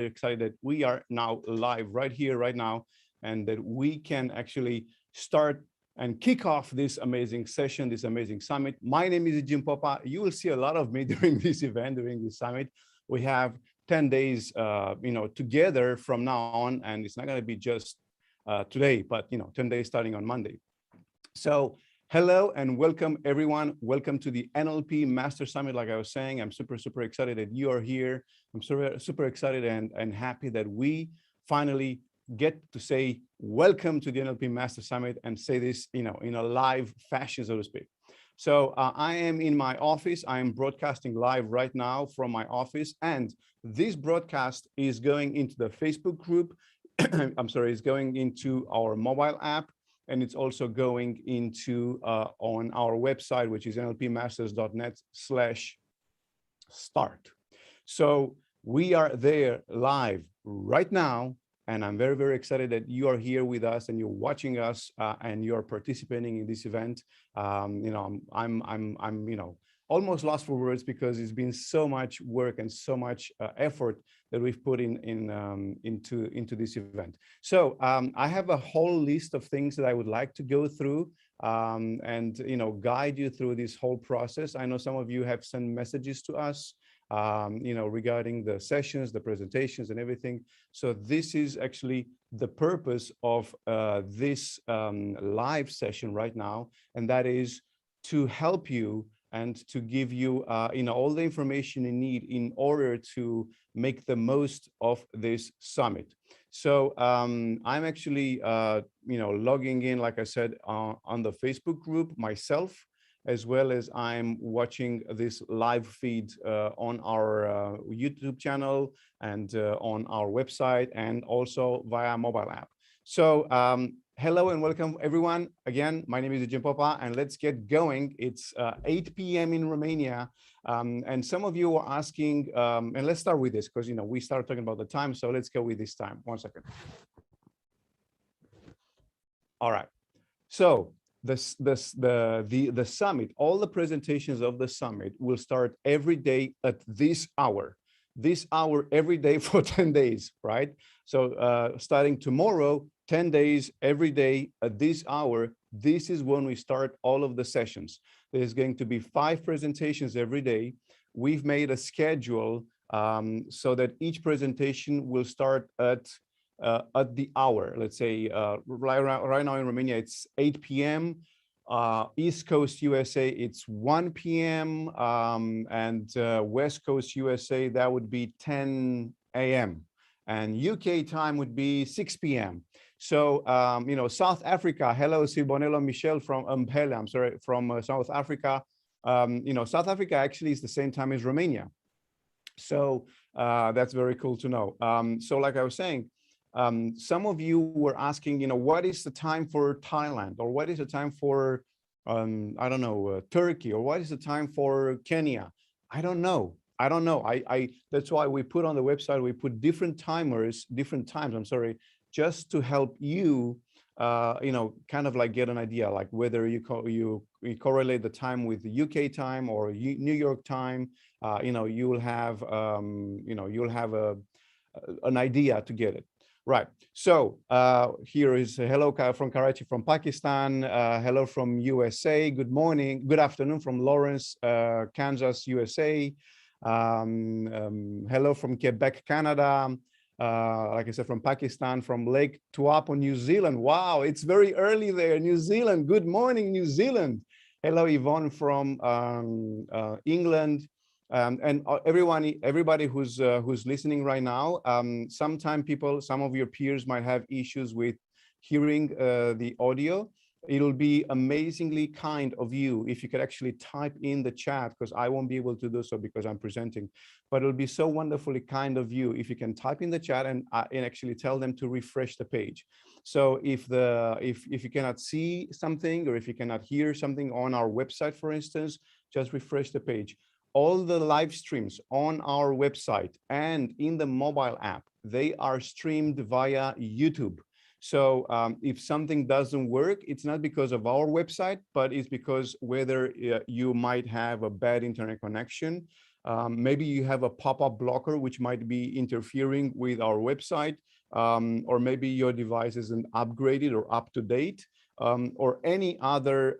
excited that we are now live right here, right now, and that we can actually start and kick off this amazing session, this amazing summit. My name is Jim Popa. You will see a lot of me during this event, during this summit. We have 10 days, together from now on, and it's not going to be just today, but 10 days starting on Monday. So hello and welcome everyone. Welcome to the NLP Master Summit. Like I was saying, I'm super excited that you are here. I'm super excited and happy that we finally get to say welcome to the NLP Master Summit and say this, in a live fashion, so to speak. So I am in my office. I am broadcasting live right now from my office, and this broadcast is going into the Facebook group. I'm sorry, it's going into our mobile app. And it's also going into on our website, which is nlpmasters.net/start. So we are there live right now, and I'm very excited that you are here with us and you're watching us and you're participating in this event. I'm almost lost for words because it's been so much work and so much effort that we've put into this event. So I have a whole list of things that I would like to go through and guide you through this whole process. I know some of you have sent messages to us regarding the sessions, the presentations and everything. So this is actually the purpose of this live session right now, and that is to help you and to give you all the information you need in order to make the most of this summit. So I'm actually logging in, like I said, on the Facebook group myself, as well as I'm watching this live feed on our YouTube channel and on our website, and also via mobile app. So hello and welcome everyone. Again, my name is Jim Popa, and let's get going. It's 8 p.m. in Romania. And some of you are asking, and let's start with this because we started talking about the time. So let's go with this time. 1 second. All right. So the summit, all the presentations of the summit will start every day at this hour every day for 10 days, right? So starting tomorrow, 10 days every day at this hour, this is when we start all of the sessions. There's going to be 5 presentations every day. We've made a schedule so that each presentation will start at the hour. Let's say right now in Romania, it's 8 p.m. East Coast USA, it's 1 p.m. And West Coast USA, that would be 10 a.m. And UK time would be 6 p.m. So, South Africa, hello, Sibonello Michel from Mphele, I'm sorry, from South Africa. South Africa actually is the same time as Romania. So that's very cool to know. So like I was saying, some of you were asking, what is the time for Thailand, or what is the time for, I don't know, Turkey, or what is the time for Kenya? I don't know. That's why we put on the website, we put different times, I'm sorry, just to help you, kind of like get an idea, like whether you correlate the time with the UK time or New York time, you'll have an idea to get it. Right. So here is hello from Karachi, from Pakistan. Hello from USA. Good morning. Good afternoon from Lawrence, Kansas, USA. Hello from Quebec, Canada. Like I said, from Pakistan, from Lake Taupo, New Zealand. Wow, it's very early there, New Zealand. Good morning, New Zealand. Hello, Yvonne from England. And everybody who's listening right now, some of your peers might have issues with hearing the audio. It'll be amazingly kind of you if you could actually type in the chat, because I won't be able to do so because I'm presenting. But it'll be so wonderfully kind of you if you can type in the chat and actually tell them to refresh the page. So if you cannot see something, or if you cannot hear something on our website, for instance, just refresh the page. All the live streams on our website and in the mobile app, they are streamed via YouTube. So if something doesn't work, it's not because of our website, but it's because whether you might have a bad internet connection Maybe you have a pop-up blocker which might be interfering with our website, or maybe your device isn't upgraded or up to date, or any other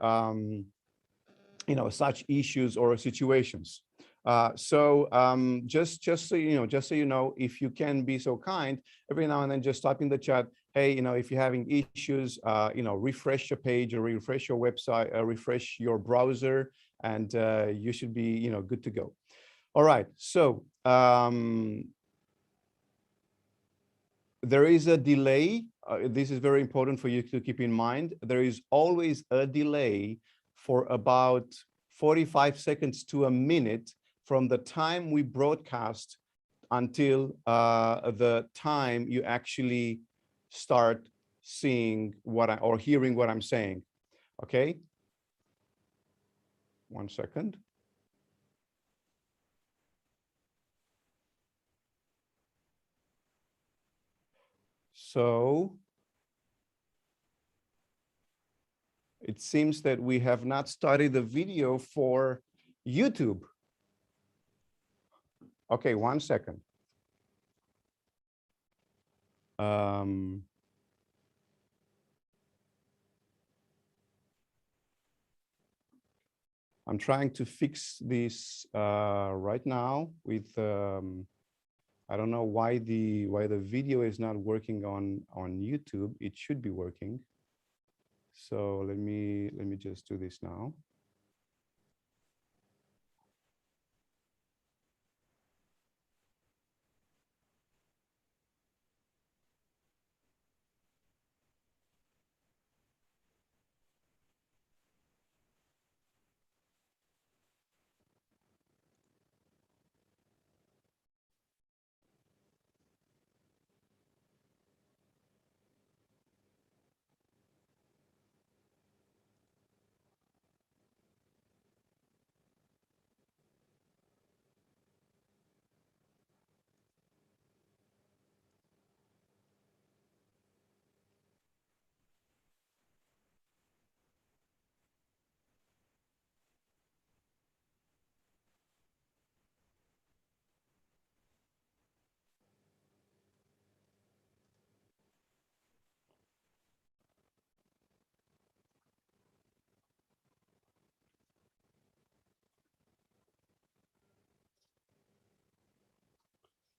such issues or situations. Just so you know, if you can be so kind, every now and then just type in the chat, hey, if you're having issues, refresh your page or refresh your website, refresh your browser, and you should be good to go. All right, so there is a delay. This is very important for you to keep in mind. There is always a delay for about 45 seconds to a minute from the time we broadcast until the time you actually start seeing or hearing what I'm saying. Okay. 1 second. So it seems that we have not started the video for YouTube. Okay, 1 second. I'm trying to fix this right now with I don't know why the video is not working on YouTube. It should be working. So let me just do this now.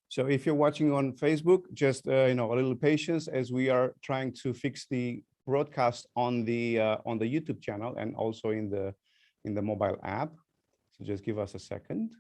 So if you're watching on Facebook, just a little patience as we are trying to fix the broadcast on the YouTube channel and also in the mobile app. So just give us a second.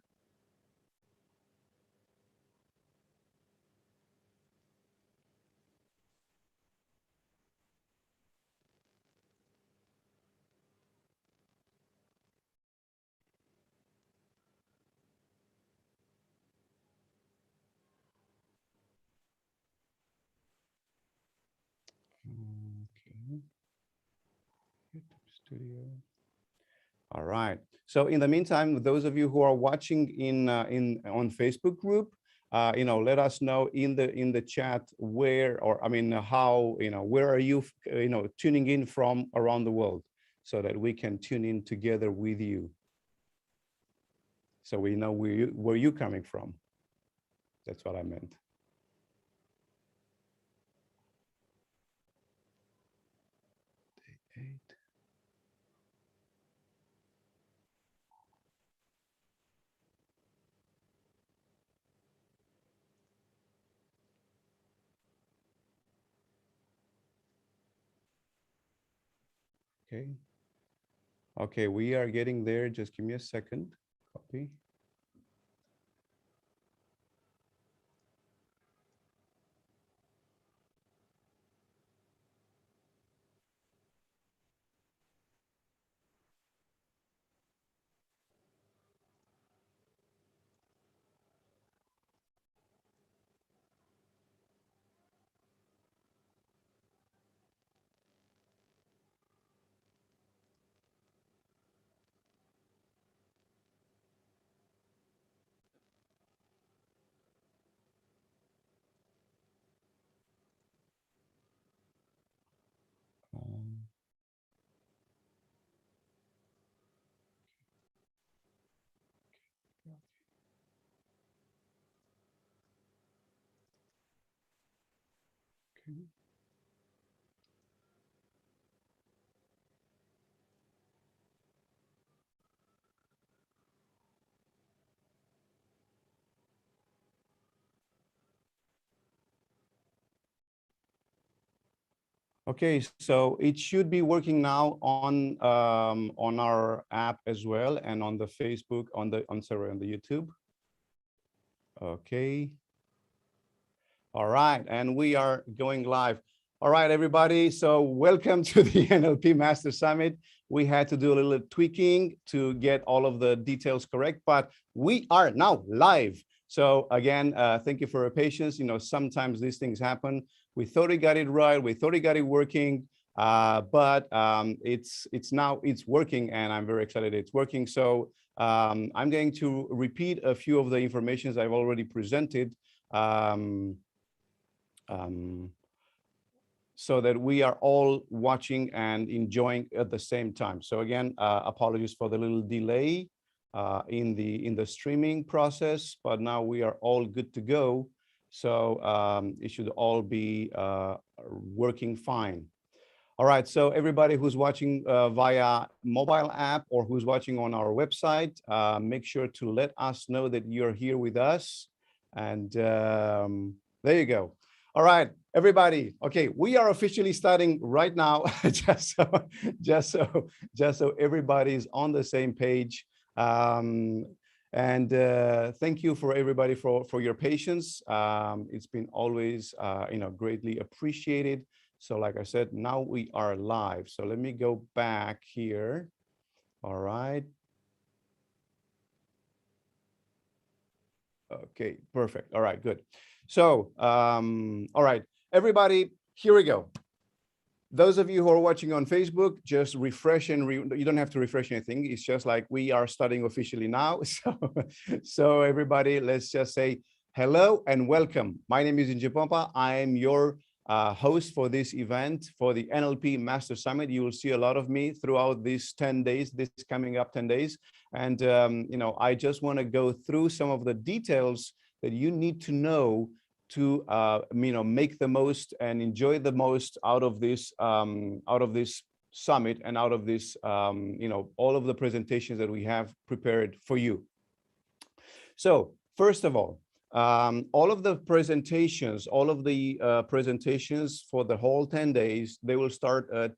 Okay. YouTube Studio. All right. So in the meantime, those of you who are watching on Facebook group, let us know in the chat where, or I mean, how, where are you, tuning in from around the world, so that we can tune in together with you. So we know where you coming from. That's what I meant. Okay. Okay, we are getting there. Just give me a second. Copy. Okay, so it should be working now on our app as well, and on the Facebook, on the YouTube. Okay. All right, and we are going live. All right, everybody. So welcome to the NLP Master Summit. We had to do a little tweaking to get all of the details correct, but we are now live. So again, thank you for your patience. You know, sometimes these things happen. We thought we got it right. We thought we got it working, but it's working, and I'm very excited it's working. So I'm going to repeat a few of the informations I've already presented. So that we are all watching and enjoying at the same time. So again, apologies for the little delay in the streaming process, but now we are all good to go. So it should all be working fine. All right, so everybody who's watching via mobile app or who's watching on our website, make sure to let us know that you're here with us. And there you go. All right, everybody. Okay, we are officially starting right now, just so everybody's on the same page. And thank you for everybody for your patience. It's been always greatly appreciated. So like I said, now we are live. So let me go back here. All right. Okay, perfect. All right, good. So, all right, everybody, here we go. Those of you who are watching on Facebook, just refresh and you don't have to refresh anything. It's just like we are starting officially now. So everybody, let's just say hello and welcome. My name is Njipompa. I am your host for this event, for the NLP Master Summit. You will see a lot of me throughout these 10 days, this coming up 10 days. And, I just want to go through some of the details that you need to know to make the most and enjoy the most out of this summit and out of this all of the presentations that we have prepared for you. So first of all of the presentations for the whole 10 days, they will start at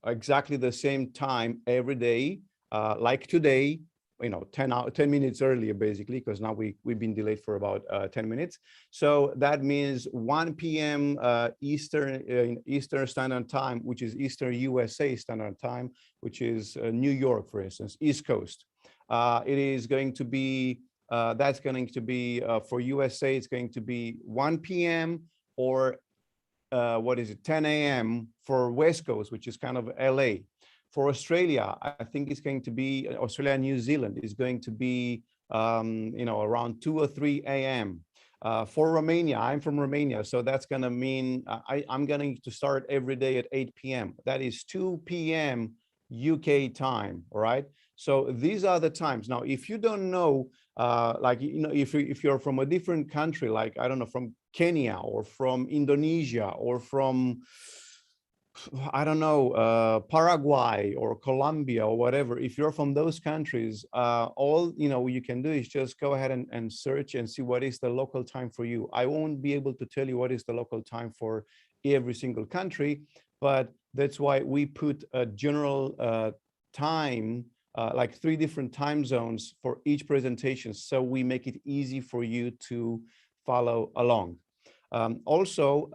exactly the same time every day, like today, 10 minutes earlier, basically, because now we've been delayed for about 10 minutes. So that means 1 p.m. Eastern Standard Time, which is Eastern USA Standard Time, which is New York, for instance, East Coast. It is going to be, that's going to be for USA, it's going to be 1 p.m. or 10 a.m. for West Coast, which is kind of LA. For Australia, I think it's going to be Australia and New Zealand is going to be, around 2 or 3 a.m. For Romania, I'm from Romania, so that's going to mean I'm going to start every day at 8 p.m. That is 2 p.m. UK time, all right? So these are the times. Now, if you don't know, if you're from a different country, like, I don't know, from Kenya or from Indonesia or from, I don't know, Paraguay or Colombia or whatever, if you're from those countries, all you can do is just go ahead and search and see what is the local time for you. I won't be able to tell you what is the local time for every single country, but that's why we put a general time, like 3 different time zones for each presentation, so we make it easy for you to follow along. Also,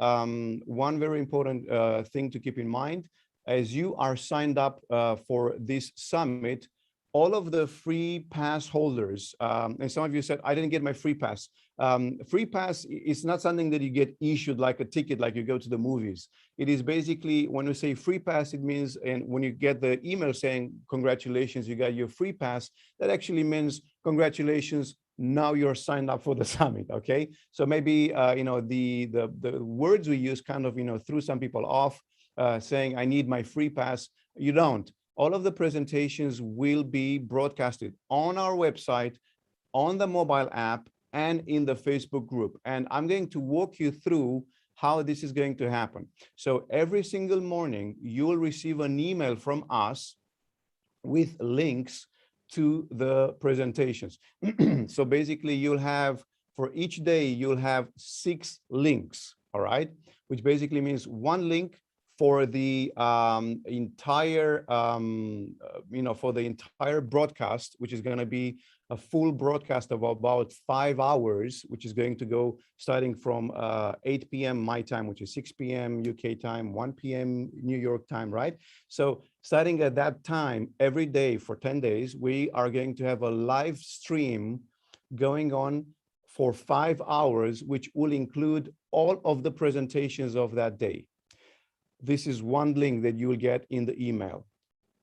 one very important thing to keep in mind, as you are signed up for this summit, all of the free pass holders, and some of you said, I didn't get my free pass. Free pass is not something that you get issued like a ticket, like you go to the movies. It is basically, when we say free pass, it means, and when you get the email saying, congratulations, you got your free pass, that actually means congratulations, now you're signed up for the summit. Okay, so maybe the words we use kind of threw some people off, saying I need my free pass. You don't. All of the presentations will be broadcasted on our website, on the mobile app, and in the Facebook group. And I'm going to walk you through how this is going to happen. So every single morning, you will receive an email from us with links to the presentations. So basically you'll have, for each day, you'll have 6 links, all right? Which basically means one link for the entire, for the entire broadcast, which is going to be a full broadcast of about 5 hours, which is going to go starting from 8 p.m. my time, which is 6 p.m. UK time, 1 p.m. New York time, right? So starting at that time, every day for 10 days, we are going to have a live stream going on for 5 hours, which will include all of the presentations of that day. This is one link that you will get in the email.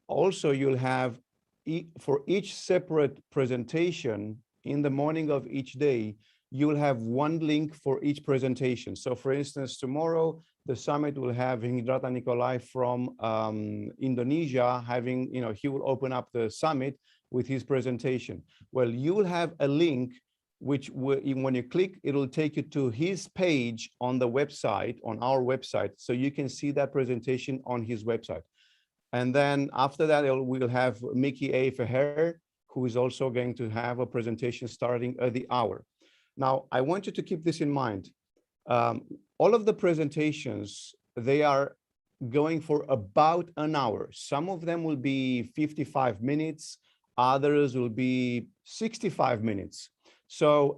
Also, you'll have, for each separate presentation in the morning of each day, you'll have one link for each presentation. So for instance, tomorrow, the summit will have Hindrata Nikolai from Indonesia having, he will open up the summit with his presentation. Well, you will have a link which when you click, it'll take you to his page on the website, on our website, so you can see that presentation on his website. And then after that, we'll have Mickey A. Ferrer, who is also going to have a presentation starting at the hour. Now, I want you to keep this in mind. All of the presentations, they are going for about an hour. Some of them will be 55 minutes, others will be 65 minutes. So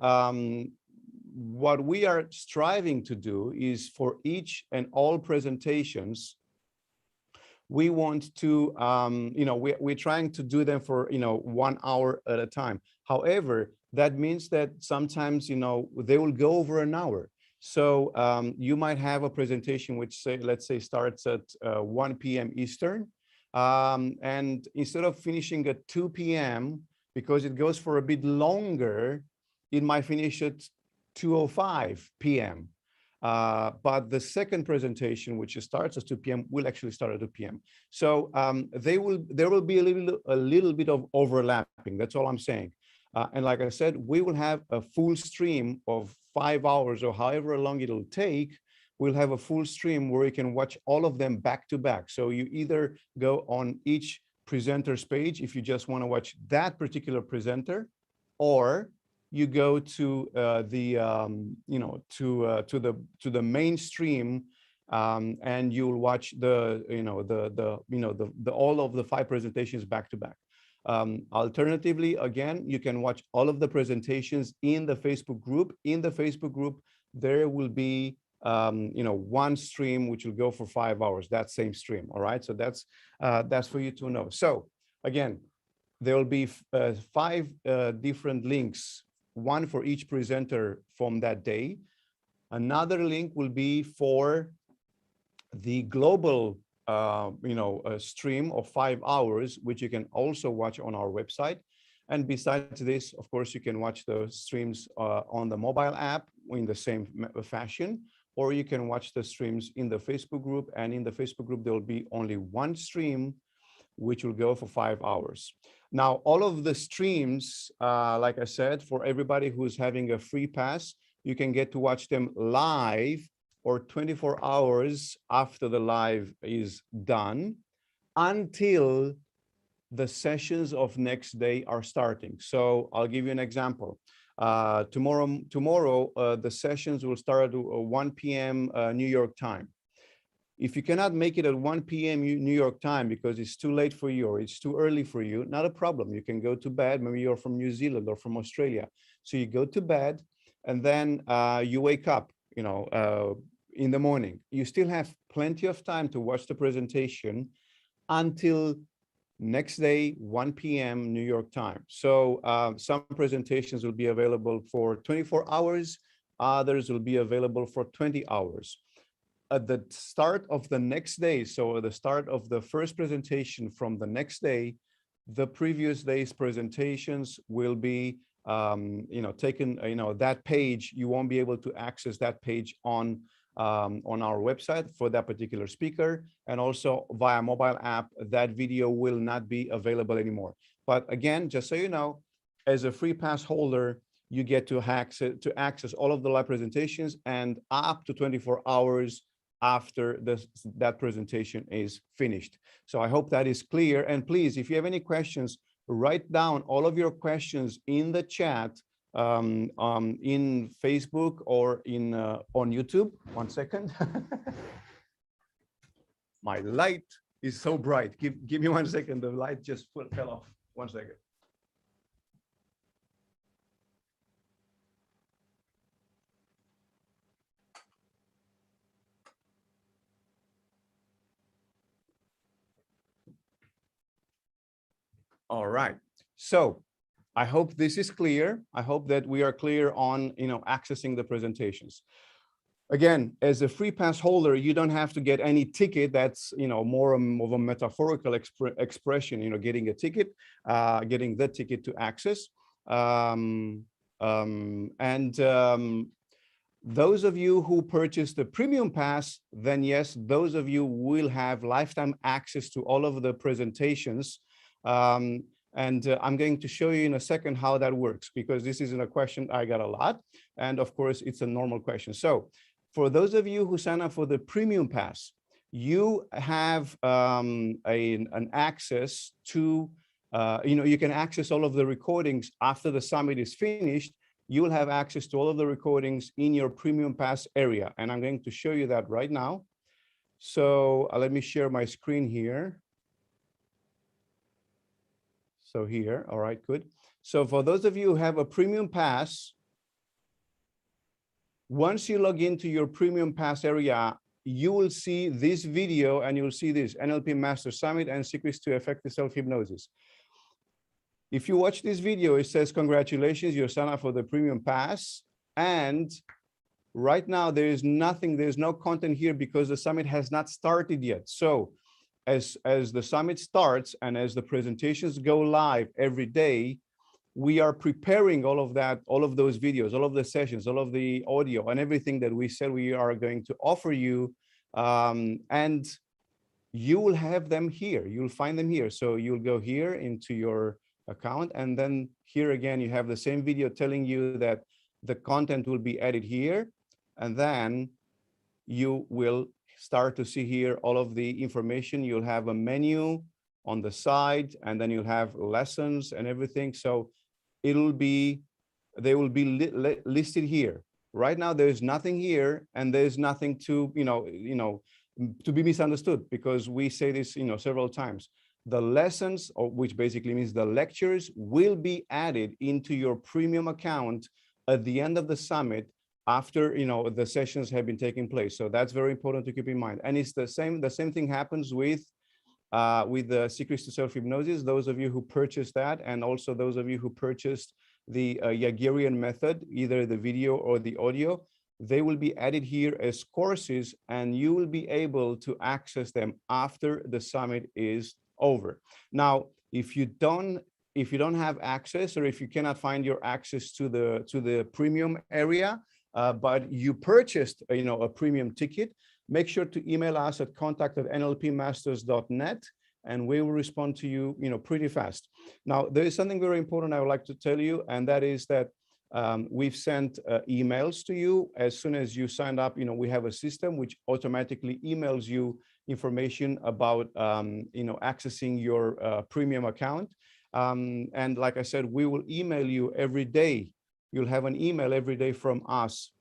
what we are striving to do is, for each and all presentations, we want to, we're trying to do them for, 1 hour at a time. However, that means that sometimes, they will go over an hour. So you might have a presentation which, let's say, starts at 1 p.m. Eastern. And instead of finishing at 2 p.m., because it goes for a bit longer, it might finish at 2:05 p.m. But the second presentation, which starts at 2 p.m., will actually start at 2 p.m. So there will be a little bit of overlapping. That's all I'm saying. And like I said, we will have a full stream of 5 hours, or however long it'll take. We'll have a full stream where you can watch all of them back to back. So you either go on each presenter's page if you just want to watch that particular presenter, or you go to the mainstream, and you'll watch all of the 5 presentations back to back. Alternatively, again, you can watch all of the presentations in the Facebook group. In the Facebook group, there will be one stream which will go for 5 hours, that same stream. All right, so that's for you to know. So again, there will be 5 different links, one for each presenter from that day. Another link will be for the global stream of 5 hours, which you can also watch on our website. And besides this, of course, you can watch the streams on the mobile app in the same fashion, or you can watch the streams in the Facebook group. And in the Facebook group, there will be only one stream, which will go for 5 hours. Now, all of the streams, like I said, for everybody who's having a free pass, you can get to watch them live or 24 hours after the live is done, until the sessions of next day are starting. So I'll give you an example. Tomorrow, the sessions will start at 1 p.m. New York time. If you cannot make it at 1 p.m. New York time because it's too late for you or it's too early for you, not a problem. You can go to bed. Maybe you're from New Zealand or from Australia. So you go to bed, and then you wake up, in the morning. You still have plenty of time to watch the presentation until next day, 1 p.m. New York time. So some presentations will be available for 24 hours. Others will be available for 20 hours. At the start of the next day, so at the start of the first presentation from the next day, the previous day's presentations will be taken, that page, you won't be able to access that page on our website for that particular speaker, and also via mobile app, that video will not be available anymore. But again, just so you know, as a free pass holder, you get to access all of the live presentations, and up to 24 hours after that presentation is finished. So I hope that is clear. And please, if you have any questions, write down all of your questions in the chat, in Facebook or in on YouTube. One second. My light is so bright. Give me 1 second. The light just fell off. 1 second. All right. So I hope this is clear. I hope that we are clear on, accessing the presentations. Again, as a free pass holder, you don't have to get any ticket. That's, more of a metaphorical expression, getting a ticket, getting the ticket to access. Those of you who purchase the premium pass, then yes, those of you will have lifetime access to all of the presentations. I'm going to show you in a second how that works, because this isn't a question I got a lot. And of course, it's a normal question. So for those of you who sign up for the premium pass, you have an access to, you can access all of the recordings after the summit is finished. You will have access to all of the recordings in your premium pass area. And I'm going to show you that right now. So let me share my screen here. So here, all right, good. So for those of you who have a premium pass, once you log into your premium pass area, you will see this video and you will see this NLP Master Summit and Secrets to Effective Self-Hypnosis. If you watch this video, it says, congratulations, you're signed up for the premium pass. And right now there is nothing, there's no content here because the summit has not started yet. So as the summit starts and as the presentations go live every day, we are preparing all of that, all of those videos, all of the sessions, all of the audio and everything that we said we are going to offer you. And you will have them here. You'll find them here. So you'll go here into your account, and then here again, you have the same video telling you that the content will be added here. And then you will start to see here all of the information. You'll have a menu on the side, and then you'll have lessons and everything. So they will be listed here. Right now, there's nothing here, and there's nothing to, to be misunderstood, because we say this, several times. The lessons, which basically means the lectures, will be added into your premium account at the end of the summit, after the sessions have been taking place. So that's very important to keep in mind. And it's the same thing happens with the Secrets to Self-Hypnosis. Those of you who purchased that, and also those of you who purchased the Yagirian method, either the video or the audio, they will be added here as courses, and you will be able to access them after the summit is over. Now, if you don't have access, or if you cannot find your access to the premium area, but you purchased a premium ticket, make sure to email us at contact@nlpmasters.net, and we will respond to you pretty fast. Now, there is something very important I would like to tell you, and that is that we've sent emails to you as soon as you signed up. We have a system which automatically emails you information about accessing your premium account. And like I said, we will email you every day. You'll have an email every day from us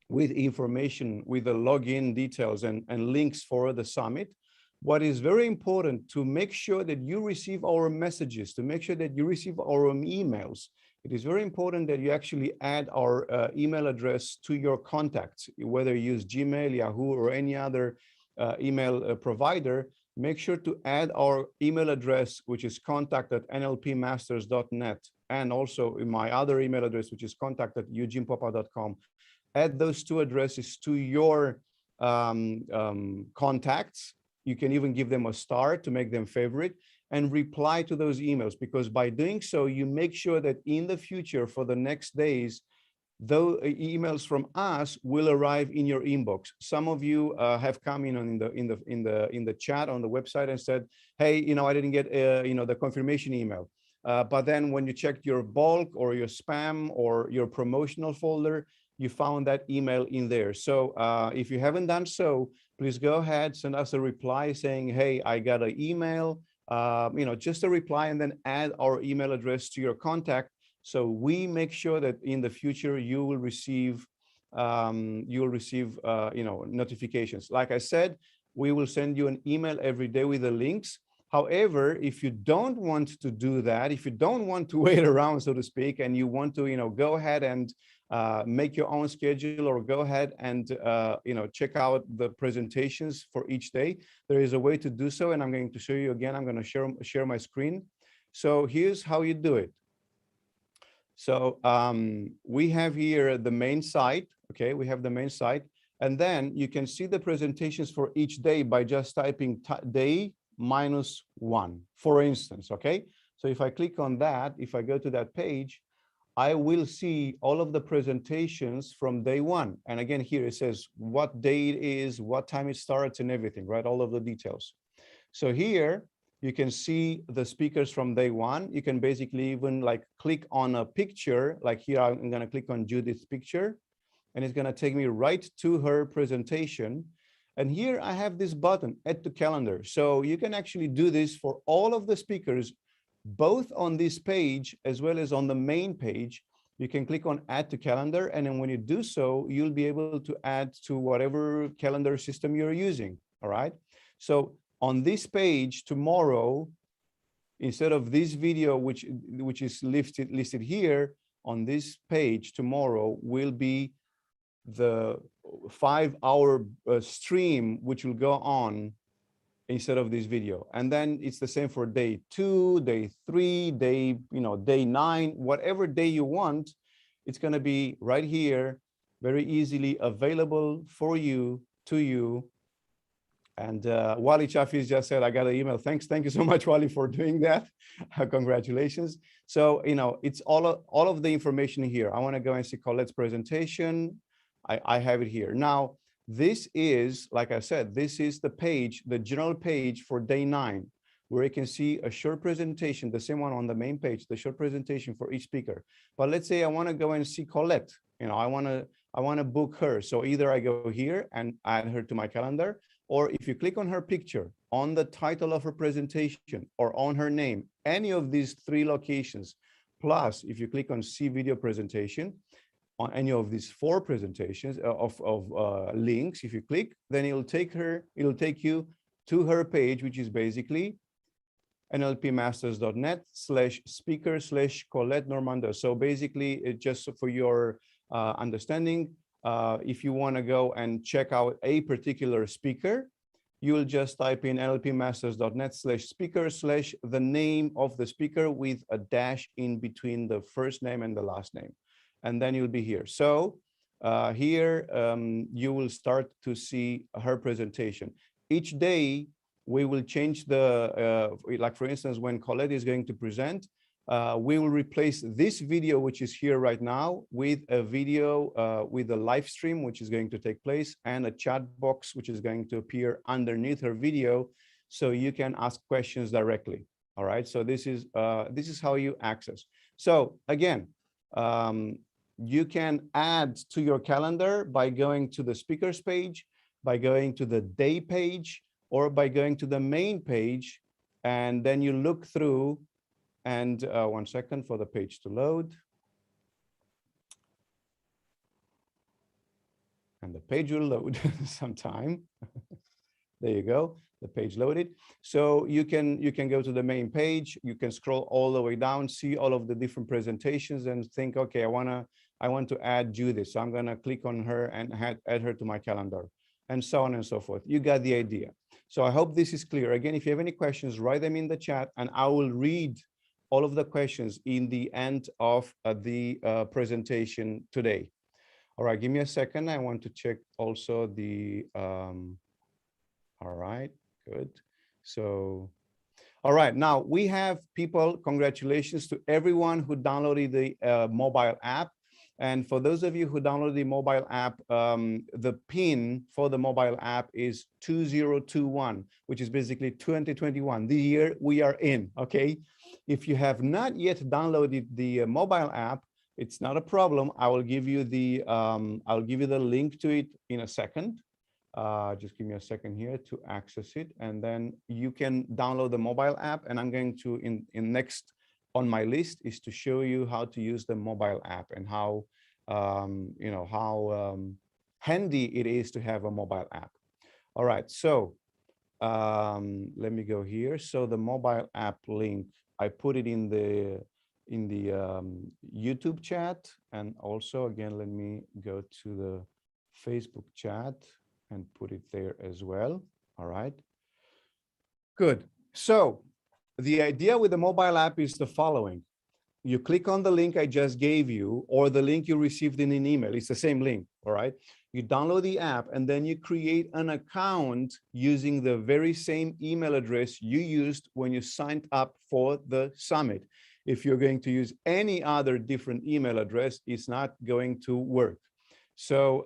with information, with the login details and links for the summit. What is very important, to make sure that you receive our messages, to make sure that you receive our emails, it is very important that you actually add our email address to your contacts, whether you use Gmail, Yahoo, or any other email provider. Make sure to add our email address, which is contact@nlpmasters.net, and also in my other email address, which is contact@eugenepopa.com. Add those two addresses to your contacts. You can even give them a star to make them favorite, and reply to those emails, because by doing so, you make sure that in the future, for the next days, those emails from us will arrive in your inbox. Some of you have come in the chat on the website and said, hey, I didn't get the confirmation email. But then when you checked your bulk or your spam or your promotional folder, you found that email in there. So if you haven't done so, please go ahead, send us a reply saying, hey, I got an email, just a reply, and then add our email address to your contact. So we make sure that in the future you will receive notifications. Like I said, we will send you an email every day with the links. However, if you don't want to do that, if you don't want to wait around, so to speak, and you want to, go ahead and make your own schedule, or go ahead and, check out the presentations for each day, there is a way to do so. And I'm going to show you again. I'm going to share my screen. So here's how you do it. So we have here the main site. Okay, we have the main site. And then you can see the presentations for each day by just typing day -1, for instance. Okay, so if I click on that, if I go to that page, I will see all of the presentations from day 1. And again, here it says what day it is, what time it starts, and everything, right? All of the details. So here you can see the speakers from day 1. You can basically even like click on a picture, like here I'm going to click on Judith's picture, and it's going to take me right to her presentation. And here I have this button, add to calendar. So you can actually do this for all of the speakers, both on this page as well as on the main page. You can click on add to calendar. And then when you do so, you'll be able to add to whatever calendar system you're using. All right. So on this page tomorrow, instead of this video, which is listed here, on this page tomorrow will be the 5-hour stream, which will go on instead of this video. And then it's the same for day 2, day 3, day 9, whatever day you want. It's going to be right here, very easily available for you, to you. And Wally Chafiz just said, I got an email. Thank you so much, Wally, for doing that. Congratulations. So, it's all of the information here. I want to go and see Colette's presentation. I have it here. Now, this is, like I said, this is the page, the general page for day 9, where you can see a short presentation, the same one on the main page, the short presentation for each speaker. But let's say I want to go and see Colette. I want to book her. So either I go here and add her to my calendar, or if you click on her picture, on the title of her presentation, or on her name, any of these 3 locations, plus if you click on see video presentation, on any of these 4 presentations of links, if you click, then it'll take you to her page, which is basically nlpmasters.net/speaker/Colette Normando. So basically, it just for your understanding, if you want to go and check out a particular speaker, you will just type in nlpmasters.net/speaker/ the name of the speaker with a dash in between the first name and the last name. And then you'll be here. So here you will start to see her presentation. Each day we will change the, like for instance, when Colette is going to present, we will replace this video, which is here right now, with a video with a live stream, which is going to take place, and a chat box, which is going to appear underneath her video, so you can ask questions directly. All right. So this is how you access. So again, you can add to your calendar by going to the speakers page, by going to the day page, or by going to the main page, and then you look through. And 1 second for the page to load. And the page will load sometime. There you go, the page loaded. So you can go to the main page, you can scroll all the way down, see all of the different presentations, and think, okay, I want to add Judith. So I'm gonna click on her and add her to my calendar, and so on and so forth. You got the idea. So I hope this is clear. Again, if you have any questions, write them in the chat, and I will read all of the questions in the end of the presentation today. All right, give me a second. I want to check also the, all right, good. So, all right, now we have people, congratulations to everyone who downloaded the mobile app. And for those of you who downloaded the mobile app, the PIN for the mobile app is 2021, which is basically 2021, the year we are in, okay? If you have not yet downloaded the mobile app, it's not a problem. I will give you the link to it in a second. Just give me a second here to access it, and then you can download the mobile app. And I'm going to in next on my list is to show you how to use the mobile app and how handy it is to have a mobile app. All right, so let me go here. So the mobile app link, I put it in the YouTube chat, and also again, let me go to the Facebook chat and put it there as well. All right, good. So the idea with the mobile app is the following. You click on the link I just gave you, or the link you received in an email. It's the same link, all right? You download the app, and then you create an account using the very same email address you used when you signed up for the summit. If you're going to use any other different email address, it's not going to work. So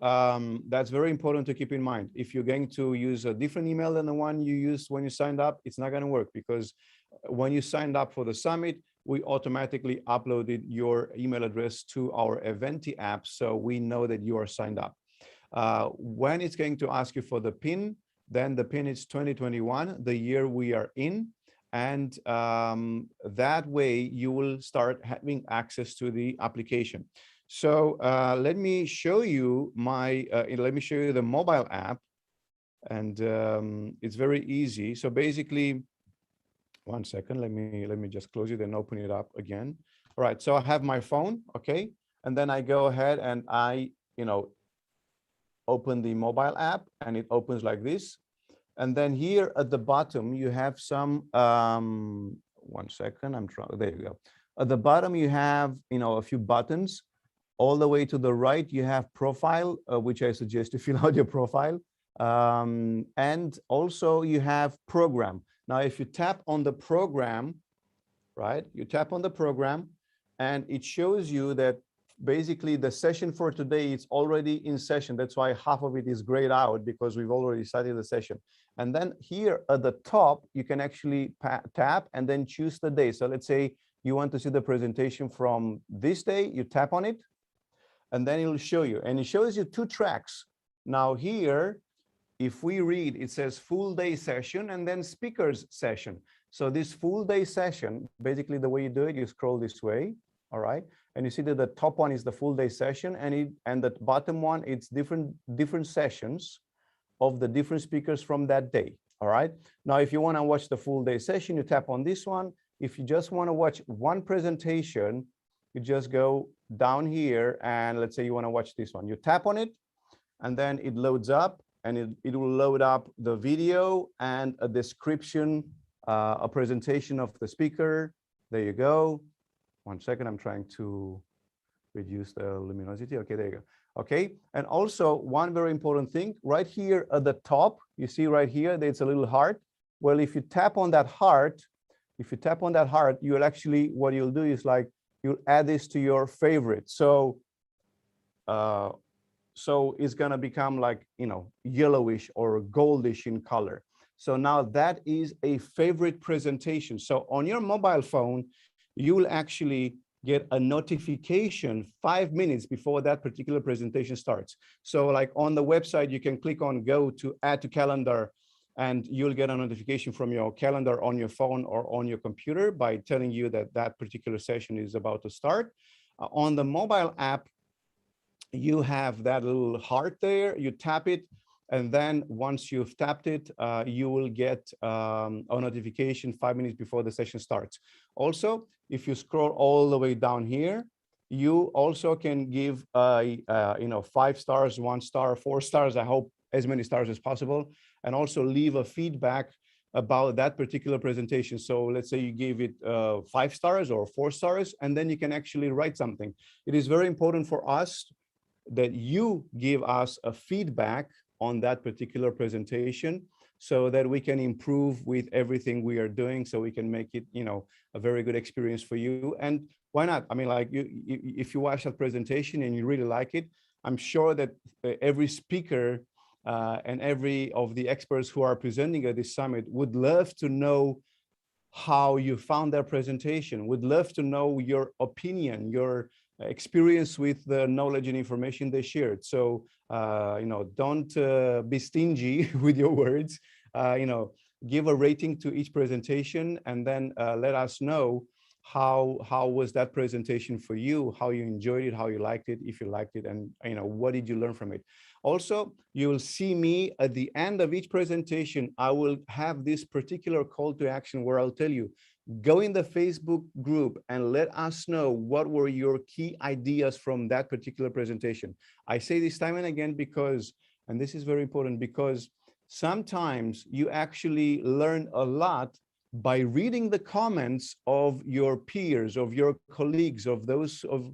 that's very important to keep in mind. If you're going to use a different email than the one you used when you signed up, it's not going to work, because when you signed up for the summit, we automatically uploaded your email address to our Eventi app, so we know that you are signed up. When it's going to ask you for the PIN, then the PIN is 2021, the year we are in, and that way you will start having access to the application. So let me show you the mobile app, and it's very easy. So basically, one second, let me just close it and open it up again. All right, so I have my phone, okay, and then I go ahead and I open the mobile app, and it opens like this. And then here at the bottom you have some one second, there you go. At the bottom you have a few buttons. All the way to the right you have profile, which I suggest to fill out your profile, and also you have program. Now, if you tap on the program, right, you tap on the program, and it shows you that basically the session for today is already in session. That's why half of it is grayed out, because we've already started the session. And then here at the top, you can actually tap and then choose the day. So let's say you want to see the presentation from this day, you tap on it, and then it'll show you. And it shows you 2 tracks. Now here, if we read, it says full day session and then speakers session. So this full day session, basically the way you do it, you scroll this way, all right? And you see that the top one is the full day session, and the bottom one, it's different sessions of the different speakers from that day, all right? Now, if you wanna watch the full day session, you tap on this one. If you just wanna watch one presentation, you just go down here, and let's say you wanna watch this one. You tap on it, and then it loads up, and it will load up the video and a description, a presentation of the speaker. There you go. One second, I'm trying to reduce the luminosity. Okay, there you go. Okay, and also one very important thing, right here at the top, you see right here, there's a little heart. Well, if you tap on that heart, you'll actually, what you'll do is like, you'll add this to your favorite. So it's gonna become like, yellowish or goldish in color. So now that is a favorite presentation. So on your mobile phone, you will actually get a notification 5 minutes before that particular presentation starts. So like on the website, you can click on go to add to calendar, and you'll get a notification from your calendar on your phone or on your computer by telling you that that particular session is about to start. On the mobile app, you have that little heart there, you tap it, and then once you've tapped it, you will get a notification 5 minutes before the session starts. Also, if you scroll all the way down here, you also can give 5 stars, 1 star, 4 stars, I hope as many stars as possible, and also leave a feedback about that particular presentation. So let's say you gave it 5 stars or 4 stars, and then you can actually write something. It is very important for us that you give us a feedback on that particular presentation, so that we can improve with everything we are doing, so we can make it, a very good experience for you. And why not? I mean, like if you watch that presentation and you really like it, I'm sure that every speaker and every of the experts who are presenting at this summit would love to know how you found their presentation. Would love to know your opinion, your experience with the knowledge and information they shared. So, don't be stingy with your words. Give a rating to each presentation, and then let us know how was that presentation for you, how you enjoyed it, how you liked it, if you liked it, and what did you learn from it. Also, you will see me at the end of each presentation. I will have this particular call to action where I'll tell you, go in the Facebook group and let us know what were your key ideas from that particular presentation. I say this time and again because, and this is very important, because sometimes you actually learn a lot by reading the comments of your peers, of your colleagues, of those of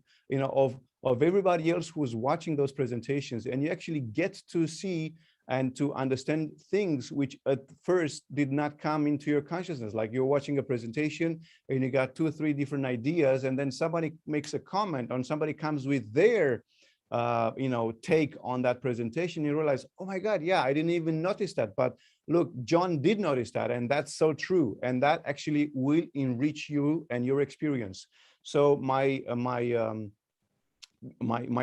everybody else who's watching those presentations, and you actually get to see and to understand things which at first did not come into your consciousness. Like you're watching a presentation and you got 2 or 3 different ideas, and then somebody makes a comment, or somebody comes with their take on that presentation. You realize, oh my God, yeah, I didn't even notice that, but look, John did notice that, and that's so true, and that actually will enrich you and your experience. So my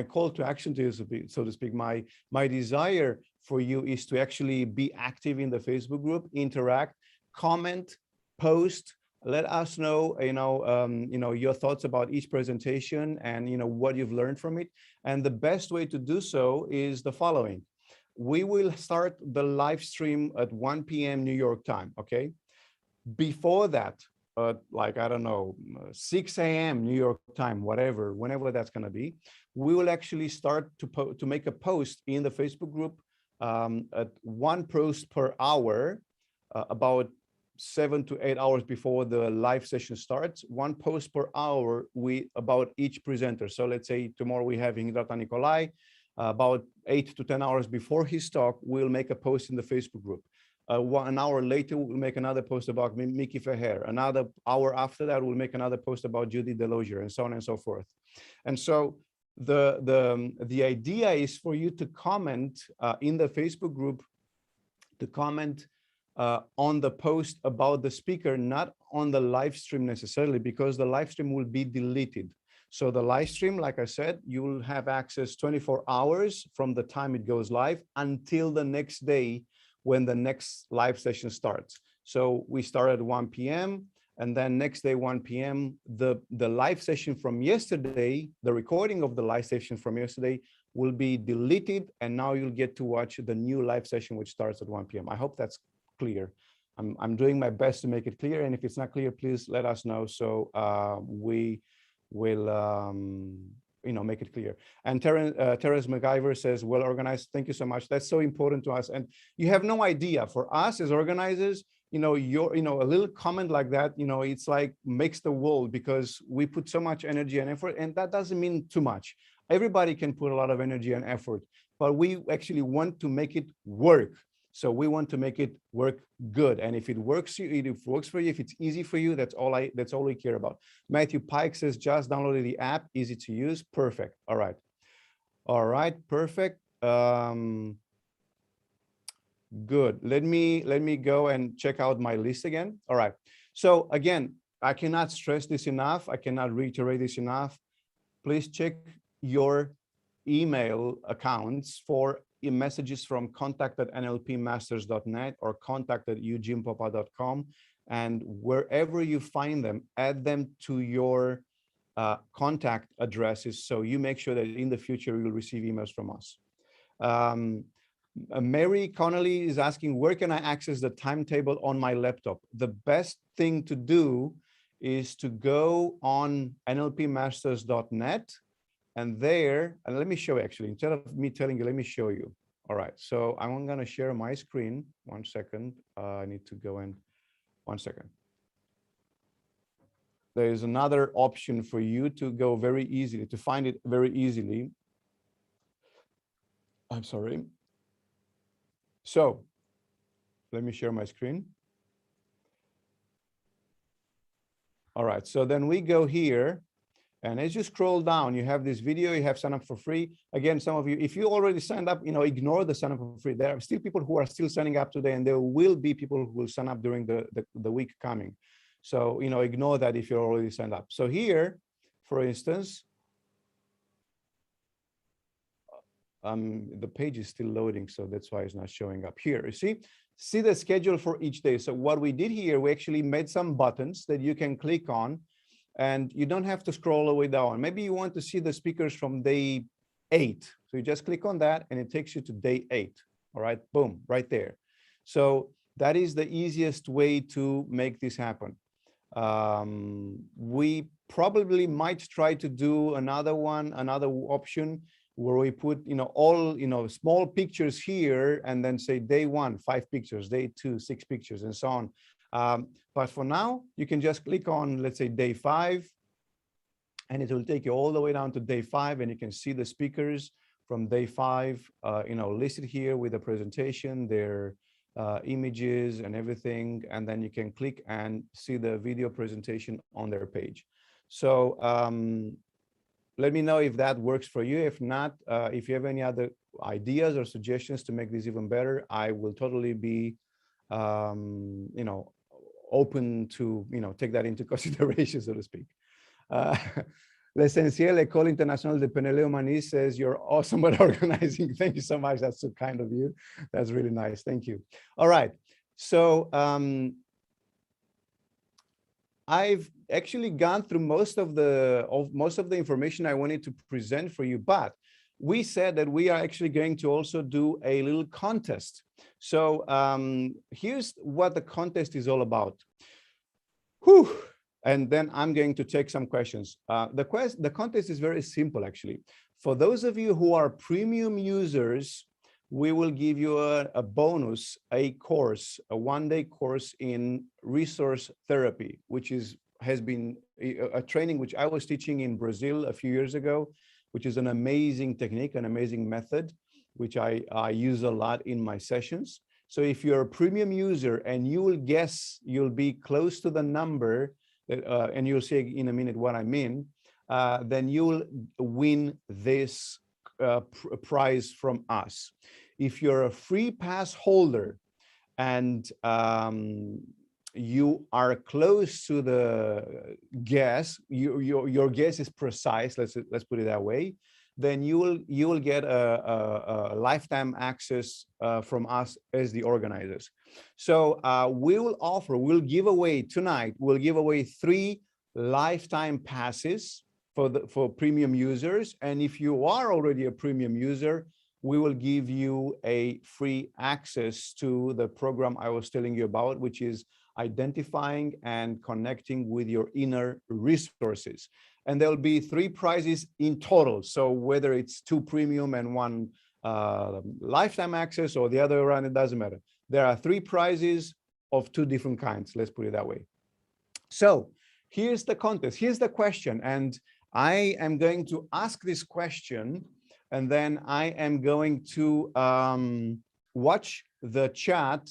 call to action to you, so to speak, my desire for you is to actually be active in the Facebook group, interact, comment, post, let us know, your thoughts about each presentation and, what you've learned from it. And the best way to do so is the following. We will start the live stream at 1 p.m. New York time, okay? Before that, like, I don't know, 6 a.m. New York time, whatever, whenever that's going to be, we will actually start to make a post in the Facebook group at 1 post per hour, about 7 to 8 hours before the live session starts. 1 post per hour about each presenter. So let's say tomorrow we have Ingrata Nicolai. About 8 to 10 hours before his talk, we'll make a post in the Facebook group. 1 hour later, we'll make another post about Mickey Feher. Another hour after that, we'll make another post about Judy Delosier, and so on and so forth. And so the idea is for you to comment in the Facebook group, to comment on the post about the speaker, not on the live stream necessarily, because the live stream will be deleted. So the live stream, like I said, you will have access 24 hours from the time it goes live until the next day when the next live session starts. So we start at 1 p.m. and then next day, 1 p.m., the live session from yesterday, the recording of the live session from yesterday will be deleted, and now you'll get to watch the new live session, which starts at 1 p.m. I hope that's clear. I'm doing my best to make it clear, and if it's not clear, please let us know, so we will make it clear. And Terence MacGyver says, well organized. Thank you so much. That's so important to us. And you have no idea, for us as organizers, a little comment like that, it's like makes the world, because we put so much energy and effort, and that doesn't mean too much. Everybody can put a lot of energy and effort, but we actually want to make it work. So we want to make it work good. And if it works for you, if it's easy for you, that's all we care about. Matthew Pike says, just downloaded the app, easy to use. Perfect. All right, perfect. Good. Let me go and check out my list again. All right. So again, I cannot stress this enough. I cannot reiterate this enough. Please check your email accounts for messages from contact@nlpmasters.net or contact@eugenepopa.com, and wherever you find them, add them to your contact addresses, so you make sure that in the future you'll receive emails from us. Mary Connolly is asking, where can I access the timetable on my laptop? The best thing to do is to go on nlpmasters.net, and there, and let me show you actually, instead of me telling you, let me show you. All right, so I'm going to share my screen. 1 second. I need to go in. 1 second. There is another option for you to go very easily, to find it very easily. I'm sorry. So let me share my screen. All right, so then we go here. And as you scroll down, you have this video, you have sign up for free. Again, some of you, if you already signed up, ignore the sign up for free. There are still people who are still signing up today, and there will be people who will sign up during the week coming. So, ignore that if you're already signed up. So here, for instance, the page is still loading, so that's why it's not showing up here. You see the schedule for each day. So what we did here, we actually made some buttons that you can click on, and you don't have to scroll all the way down. Maybe you want to see the speakers from day 8. So you just click on that and it takes you to day 8. All right, boom, right there. So that is the easiest way to make this happen. We probably might try to do another option where we put, all, small pictures here, and then say day 1, 5 pictures, day 2, 6 pictures, and so on. But for now, you can just click on, let's say, day 5, and it will take you all the way down to day 5, and you can see the speakers from day 5, listed here with the presentation, their images and everything, and then you can click and see the video presentation on their page. So let me know if that works for you. If not, if you have any other ideas or suggestions to make this even better, I will totally be open to take that into consideration, so to speak. L'essentiel École Internationale de PNL Humaniste says, you're awesome at organizing. Thank you so much. That's so kind of you. That's really nice. Thank you. All right. So I've actually gone through most of the information I wanted to present for you, but we said that we are actually going to also do a little contest. So here's what the contest is all about. Whew. And then I'm going to take some questions. The contest is very simple, actually. For those of you who are premium users, we will give you a bonus, a course, a one-day course in resource therapy, which has been a training which I was teaching in Brazil a few years ago, which is an amazing technique, an amazing method, which I use a lot in my sessions. So if you're a premium user and you will guess, you'll be close to the number, and you'll see in a minute what I mean, then you'll win this prize from us. If you're a free pass holder and you are close to the guess, your guess is precise, let's put it that way, then you will get a lifetime access from us as the organizers. So we'll give away tonight, we'll give away 3 lifetime passes for premium users. And if you are already a premium user, we will give you a free access to the program I was telling you about, which is identifying and connecting with your inner resources. And there'll be 3 prizes in total. So whether it's 2 premium and 1 lifetime access or the other around, it doesn't matter. There are 3 prizes of 2 different kinds, let's put it that way. So here's the contest, here's the question. And I am going to ask this question, and then I am going to watch the chat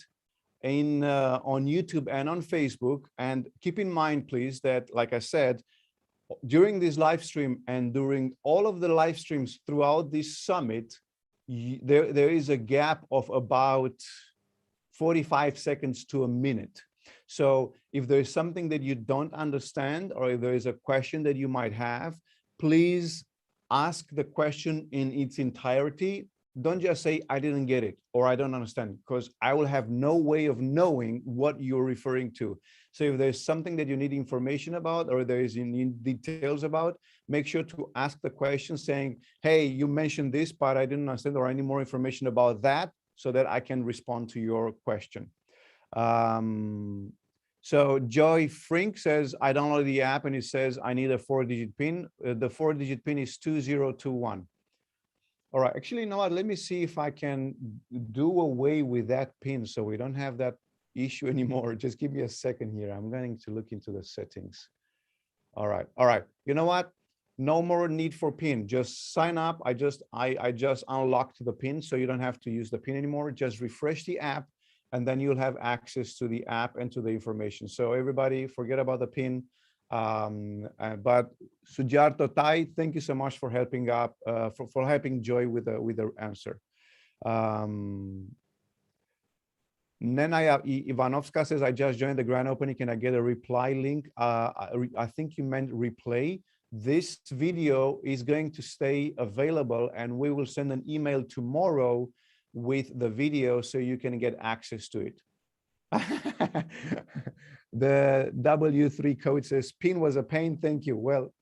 on YouTube and on Facebook. And keep in mind, please, that, like I said, during this live stream and during all of the live streams throughout this summit, there is a gap of about 45 seconds to a minute. So if there is something that you don't understand, or if there is a question that you might have, please ask the question in its entirety. Don't just say, I didn't get it, or I don't understand, because I will have no way of knowing what you're referring to. So if there's something that you need information about, or there is you need details about, make sure to ask the question saying, hey, you mentioned this, but I didn't understand, or I need more information about that, so that I can respond to your question. So Joy Frink says, I downloaded the app and it says I need a 4-digit PIN. The 4-digit PIN is 2021. All right, actually, you know what? Let me see if I can do away with that PIN so we don't have that issue anymore. Just give me a second here. I'm going to look into the settings. All right. You know what? No more need for PIN. Just sign up. I just unlocked the PIN, so you don't have to use the PIN anymore. Just refresh the app, and then you'll have access to the app and to the information. So everybody, forget about the PIN. But Sujarto Tai, thank you so much for helping up, for helping Joy with the answer. Nenaya Ivanovska says, I just joined the grand opening. Can I get a reply link? I think you meant replay. This video is going to stay available, and we will send an email tomorrow with the video so you can get access to it. The W3 code says, pin was a pain. Thank you. Well,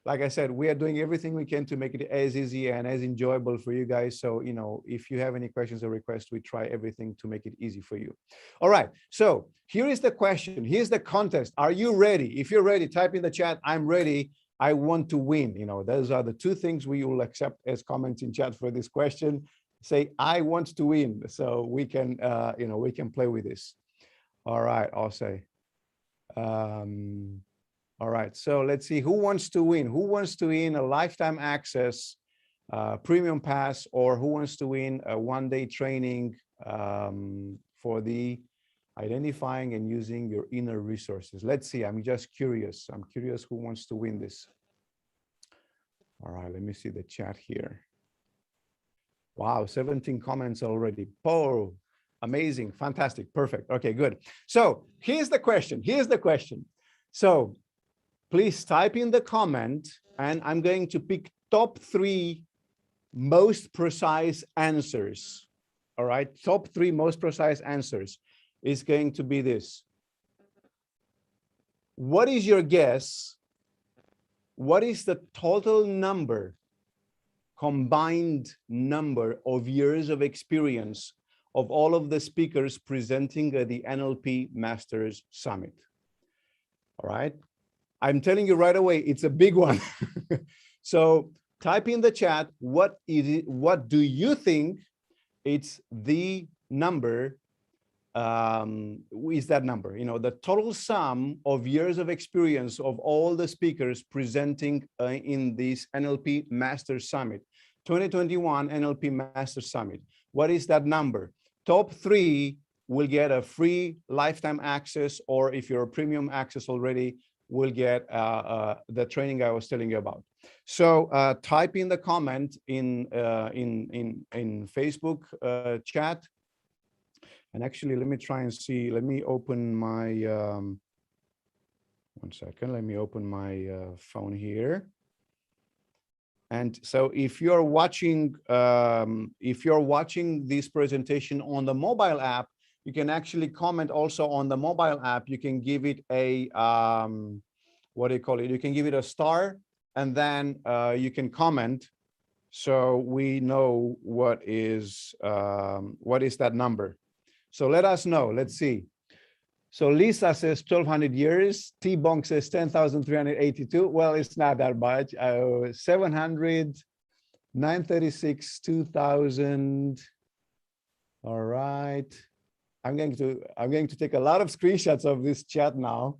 like I said, we are doing everything we can to make it as easy and as enjoyable for you guys. So, you know, if you have any questions or requests, we try everything to make it easy for you. All right. So here is the question. Here's the contest. Are you ready? If you're ready, type in the chat, I'm ready. I want to win. You know, those are the two things we will accept as comments in chat for this question. Say, I want to win. So we can, you know, we can play with this. All right. I'll say. All right, so let's see who wants to win. Who wants to win a lifetime access premium pass, or who wants to win a one-day training for the identifying and using your inner resources? Let's see. I'm just curious. I'm curious who wants to win this. All right, let me see the chat here. Wow, 17 comments already. Oh, amazing, fantastic, perfect. Okay, good. So here's the question. Here's the question. So please type in the comment, and I'm going to pick top 3 most precise answers. All right, top 3 most precise answers is going to be this. What is your guess? What is the total number, combined number of years of experience of all of the speakers presenting at the NLP Masters Summit? All right. I'm telling you right away, it's a big one. So type in the chat, what is it, what do you think it's the number, is that number? You know, the total sum of years of experience of all the speakers presenting in this NLP Master Summit, 2021 NLP Master Summit. What is that number? Top 3 will get a free lifetime access, or if you're a premium access already, will get the training I was telling you about. So type in the comment in Facebook chat. And actually, let me try and see. Let me open my, 1 second. Let me open my phone here. And so if you're watching this presentation on the mobile app, you can actually comment also on the mobile app. You can give it a, what do you call it? You can give it a star, and then you can comment. So we know what is that number. So let us know. Let's see. So Lisa says 1,200 years. T-Bonk says 10,382. Well, it's not that much. 700, 936, 2,000. All right. I'm going to take a lot of screenshots of this chat now,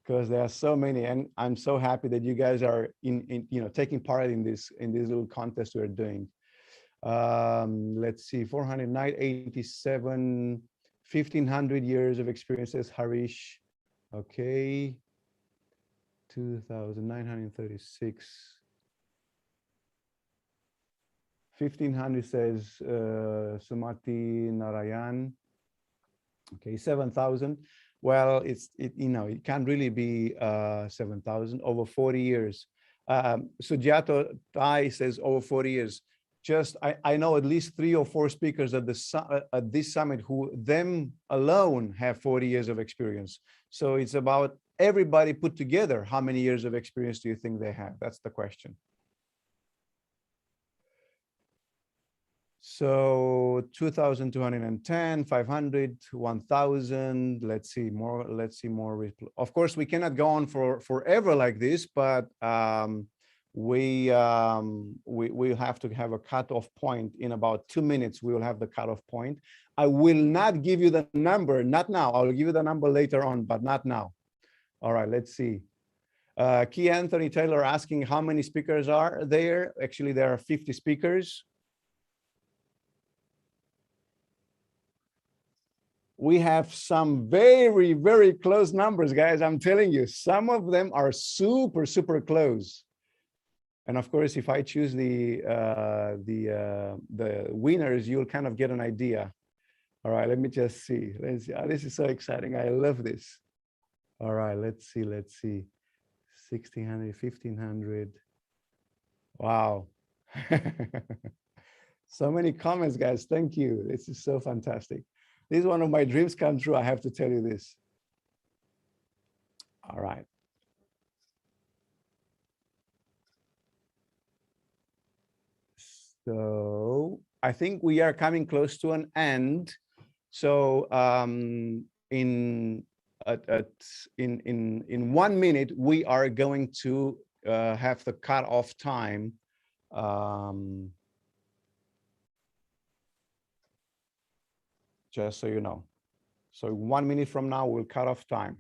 because there are so many, and I'm so happy that you guys are taking part in this little contest we're doing. Let's see, 400, 987, 1,500 years of experiences, Harish. Okay, 2,936. 1,500 says Sumati Narayan. Okay, 7,000. Well, it can't really be 7,000 over 40 years. Sujato Tai says over 40 years. Just I know at least 3 or 4 speakers at this summit who them alone have 40 years of experience. So it's about everybody put together. How many years of experience do you think they have? That's the question. So 2,210, 500, 1,000. Let's see more. Of course, we cannot go on for forever like this, but we have to have a cutoff point. In about 2 minutes, we will have the cutoff point. I will not give you the number, not now. I'll give you the number later on, but not now. All right, let's see. Key Anthony Taylor asking how many speakers are there. Actually, there are 50 speakers. We have some very, very close numbers, guys. I'm telling you, some of them are super, super close. And of course, if I choose the winners, you'll kind of get an idea. All right, let me just see. Let's see. Oh, this is so exciting. I love this. All right, let's see. 1600, 1500. Wow. So many comments, guys. Thank you. This is so fantastic. This is one of my dreams come true. I have to tell you this. All right. So I think we are coming close to an end. So in 1 minute, we are going to have the cutoff time. Just so you know. So 1 minute from now, we'll cut off time.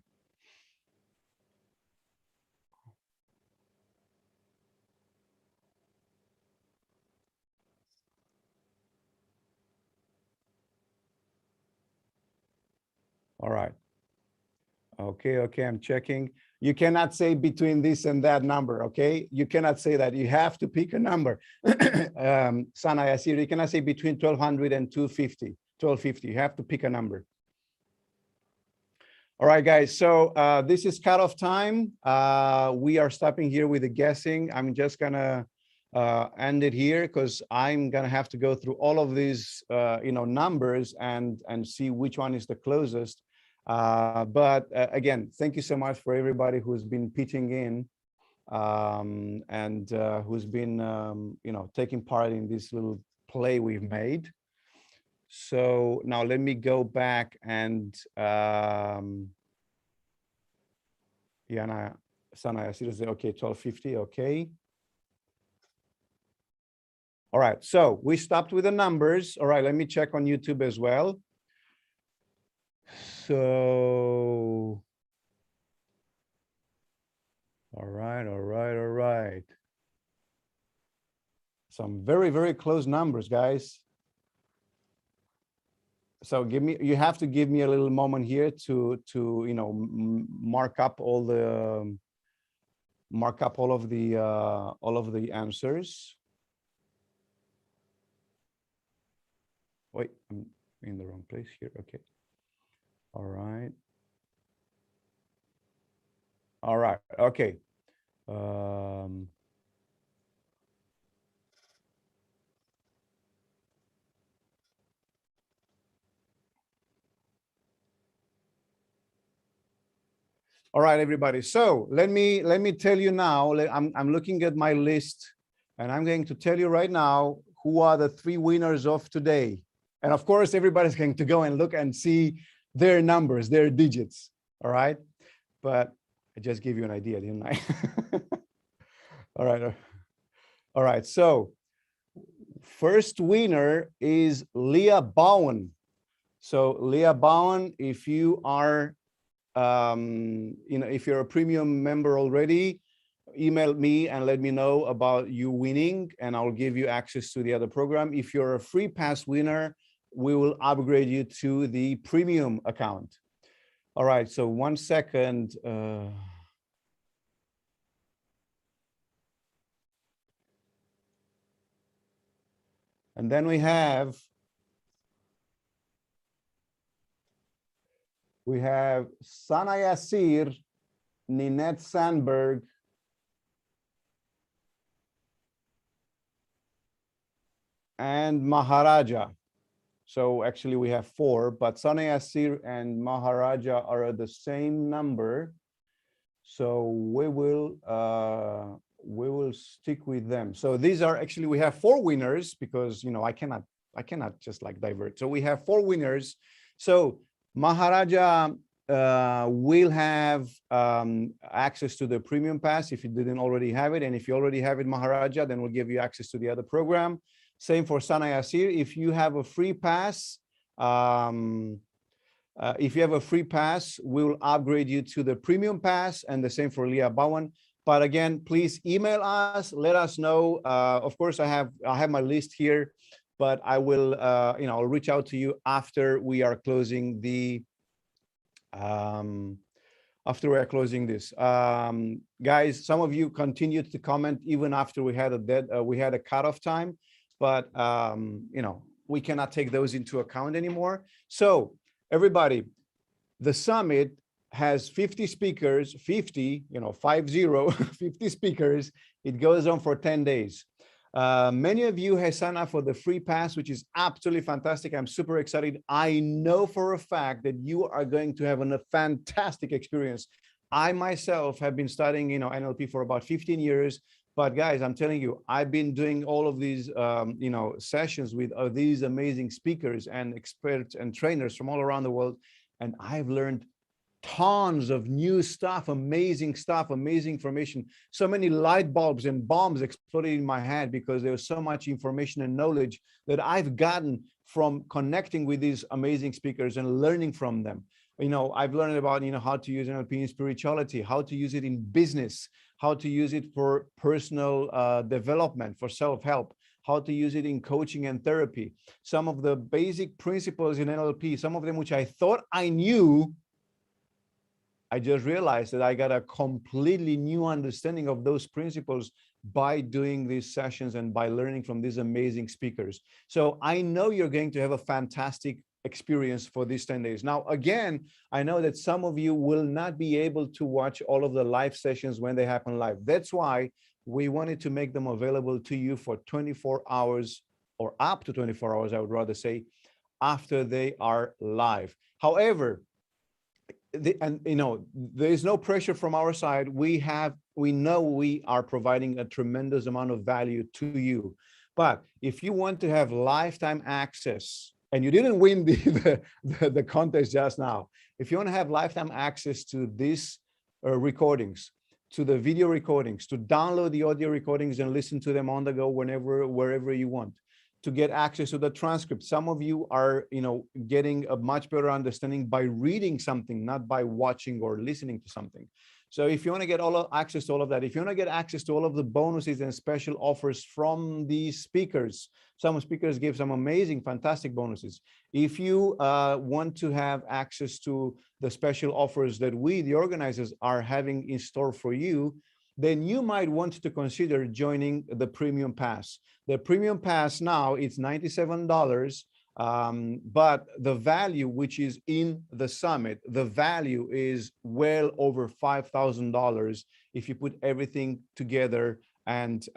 All right. Okay, I'm checking. You cannot say between this and that number, okay? You cannot say that. You have to pick a number. Sana Yasir, you cannot say between 1200 and 250, 1250. You have to pick a number. All right, guys, so this is cutoff time. We are stopping here with the guessing. I'm just gonna end it here because I'm gonna have to go through all of these numbers and see which one is the closest. But again, thank you so much for everybody who's been pitching in and who's been taking part in this little play we've made. So now let me go back and Yana Sana Yasir, okay, 1250, okay. All right, so we stopped with the numbers. All right, let me check on YouTube as well. So, all right. Some very, very close numbers, guys. So you have to give me a little moment here to mark up all of the answers. Wait, I'm in the wrong place here. Okay. All right. Okay. All right, everybody. So let me tell you now. I'm looking at my list, and I'm going to tell you right now who are the 3 winners of today. And of course, everybody's going to go and look and see their numbers, their digits. All right, but I just gave you an idea, didn't I? All right. So first winner is Leah Bowen. So Leah Bowen, if you are if you're a premium member already, email me and let me know about you winning, and I'll give you access to the other program. If you're a free pass winner, we will upgrade you to the premium account. All right, so 1 second. And then we have Sana Yasir, Ninette Sandberg, and Maharaja. So actually we have 4, but Sana Yasir and Maharaja are the same number. So we will stick with them. So these are actually, we have 4 winners because I cannot just like divert. So we have 4 winners. So Maharaja will have access to the premium pass if you didn't already have it. And if you already have it, Maharaja, then we'll give you access to the other program. Same for Sana Yasir. If you have a free pass, we will upgrade you to the premium pass, and the same for Leah Bowen. But again, please email us, let us know. Of course, I have my list here, but I will, I'll reach out to you after we are closing the, this. Guys, some of you continued to comment even after we had a cutoff time, but we cannot take those into account anymore. So everybody, the summit has 50 speakers, 50, 50 speakers. It goes on for 10 days. Many of you have signed up for the free pass, which is absolutely fantastic. I'm super excited. I know for a fact that you are going to have a fantastic experience. I myself have been studying, NLP for about 15 years. But guys, I'm telling you, I've been doing all of these, sessions with these amazing speakers and experts and trainers from all around the world. And I've learned tons of new stuff, amazing information. So many light bulbs and bombs exploded in my head because there was so much information and knowledge that I've gotten from connecting with these amazing speakers and learning from them. I've learned about, how to use NLP in spirituality, how to use it in business, how to use it for personal development, for self-help, how to use it in coaching and therapy. Some of the basic principles in NLP, some of them which I thought I knew, I just realized that I got a completely new understanding of those principles by doing these sessions and by learning from these amazing speakers. So I know you're going to have a fantastic experience for these 10 days. Now, again, I know that some of you will not be able to watch all of the live sessions when they happen live. That's why we wanted to make them available to you for 24 hours or up to 24 hours, I would rather say, after they are live. However, there is no pressure from our side. We know we are providing a tremendous amount of value to you. But if you want to have lifetime access, and you didn't win the contest just now, if you want to have lifetime access to these recordings, to the video recordings, to download the audio recordings and listen to them on the go wherever you want, to get access to the transcript. Some of you are, getting a much better understanding by reading something, not by watching or listening to something. So if you want to get access to all of that, if you want to get access to all of the bonuses and special offers from these speakers, some speakers give some amazing, fantastic bonuses. If you want to have access to the special offers that we, the organizers, are having in store for you, then you might want to consider joining the premium pass. The premium pass now, it's $97, but the value which is in the summit, the value is well over $5,000 if you put everything together and,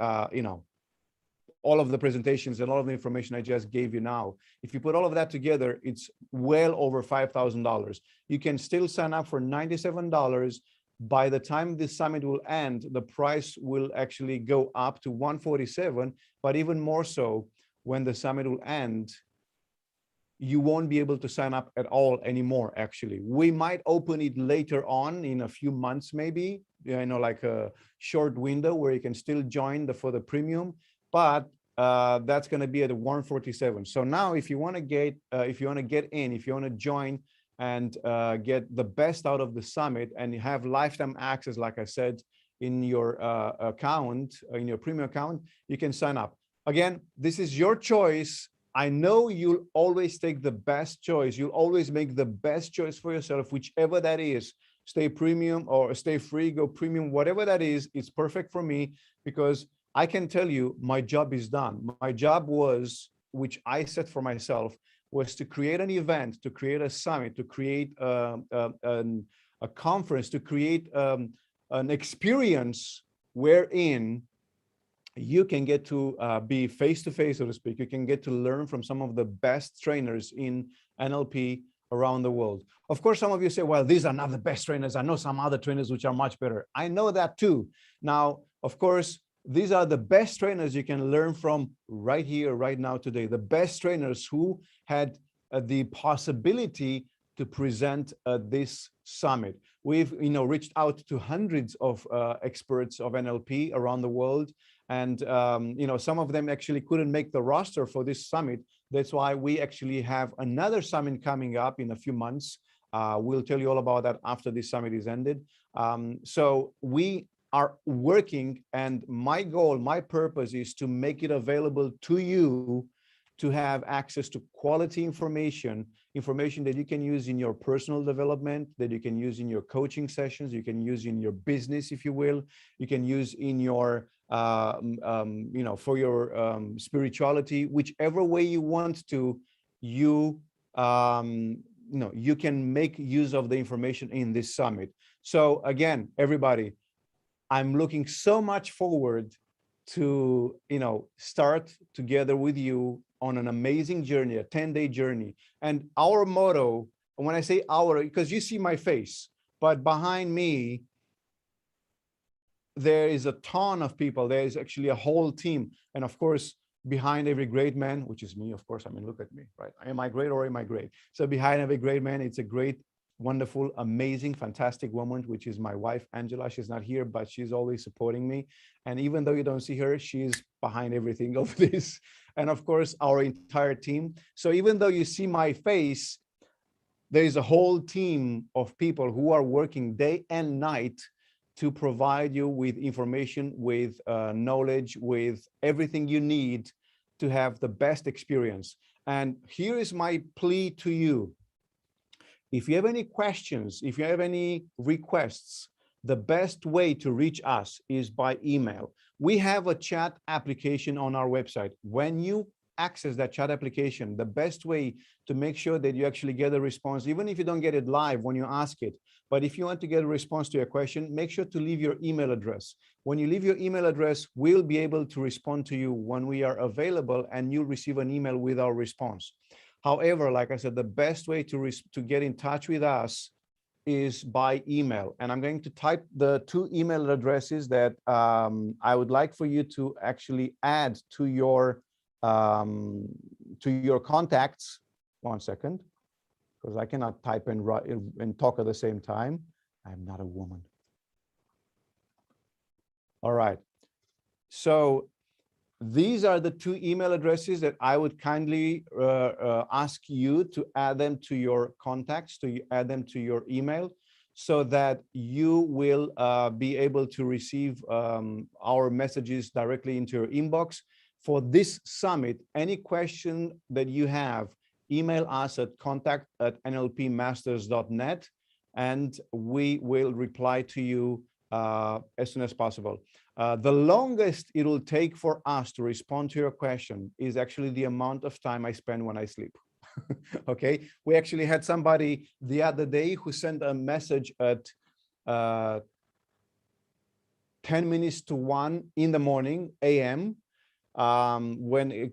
all of the presentations and all of the information I just gave you now. If you put all of that together, it's well over $5,000. You can still sign up for $97. By the time this summit will end, the price will actually go up to $147, but even more so, when the summit will end, you won't be able to sign up at all anymore, actually. We might open it later on in a few months, maybe, like a short window where you can still join for the premium, but that's going to be at $147. So now if you want to get in, if you want to join and get the best out of the summit and you have lifetime access, like I said, in your account, in your premium account, you can sign up. Again, this is your choice. I know you'll always take the best choice. You'll always make the best choice for yourself, whichever that is. Stay premium or stay free, go premium, whatever that is, it's perfect for me, because I can tell you my job is done. My job was, which I set for myself, was to create an event, to create a summit, to create a conference, to create an experience wherein you can get to be face-to-face, so to speak. You can get to learn from some of the best trainers in NLP around the world. Of course, some of you say, well, these are not the best trainers. I know some other trainers which are much better. I know that too. Now, of course, these are the best trainers you can learn from right here, right now, today. The best trainers who had the possibility to present this summit. We've, reached out to hundreds of experts of NLP around the world. And, some of them actually couldn't make the roster for this summit. That's why we actually have another summit coming up in a few months. We'll tell you all about that after this summit is ended. So we are working, and my goal, my purpose is to make it available to you to have access to quality information that you can use in your personal development, that you can use in your coaching sessions, you can use in your business, if you will, you can use in your for your spirituality, whichever way you want to, you you can make use of the information in this summit. So again, everybody, I'm looking so much forward to start together with you on an amazing journey, a 10-day journey. And our motto, and when I say our, because you see my face, but behind me there is a ton of people. There is actually a whole team. And of course, behind every great man, which is me, of course, I mean, look at me, right? Am I great or am I great? So behind every great man, it's a great, wonderful, amazing, fantastic woman, which is my wife, Angela. She's not here, but she's always supporting me. And even though you don't see her, she's behind everything of this. And of course, our entire team. So even though you see my face, there is a whole team of people who are working day and night to provide you with information, with knowledge, with everything you need to have the best experience. And here is my plea to you. If you have any questions, if you have any requests, the best way to reach us is by email. We have a chat application on our website. When you access that chat application, the best way to make sure that you actually get a response, even if you don't get it live when you ask it, but if you want to get a response to your question, make sure to leave your email address. When you leave your email address, we'll be able to respond to you when we are available, and you'll receive an email with our response. However, like I said, the best way to get in touch with us is by email. And I'm going to type the 2 email addresses that I would like for you to actually add to your contacts. 1 second, because I cannot type and write and talk at the same time. I'm not a woman. All right. So these are the 2 email addresses that I would kindly ask you to add them to your contacts, to add them to your email, so that you will be able to receive our messages directly into your inbox. For this summit, any question that you have, email us at contact@nlpmasters.net, and we will reply to you as soon as possible. The longest it will take for us to respond to your question is actually the amount of time I spend when I sleep. Okay, we actually had somebody the other day who sent a message at 10 minutes to 1 in the morning, AM,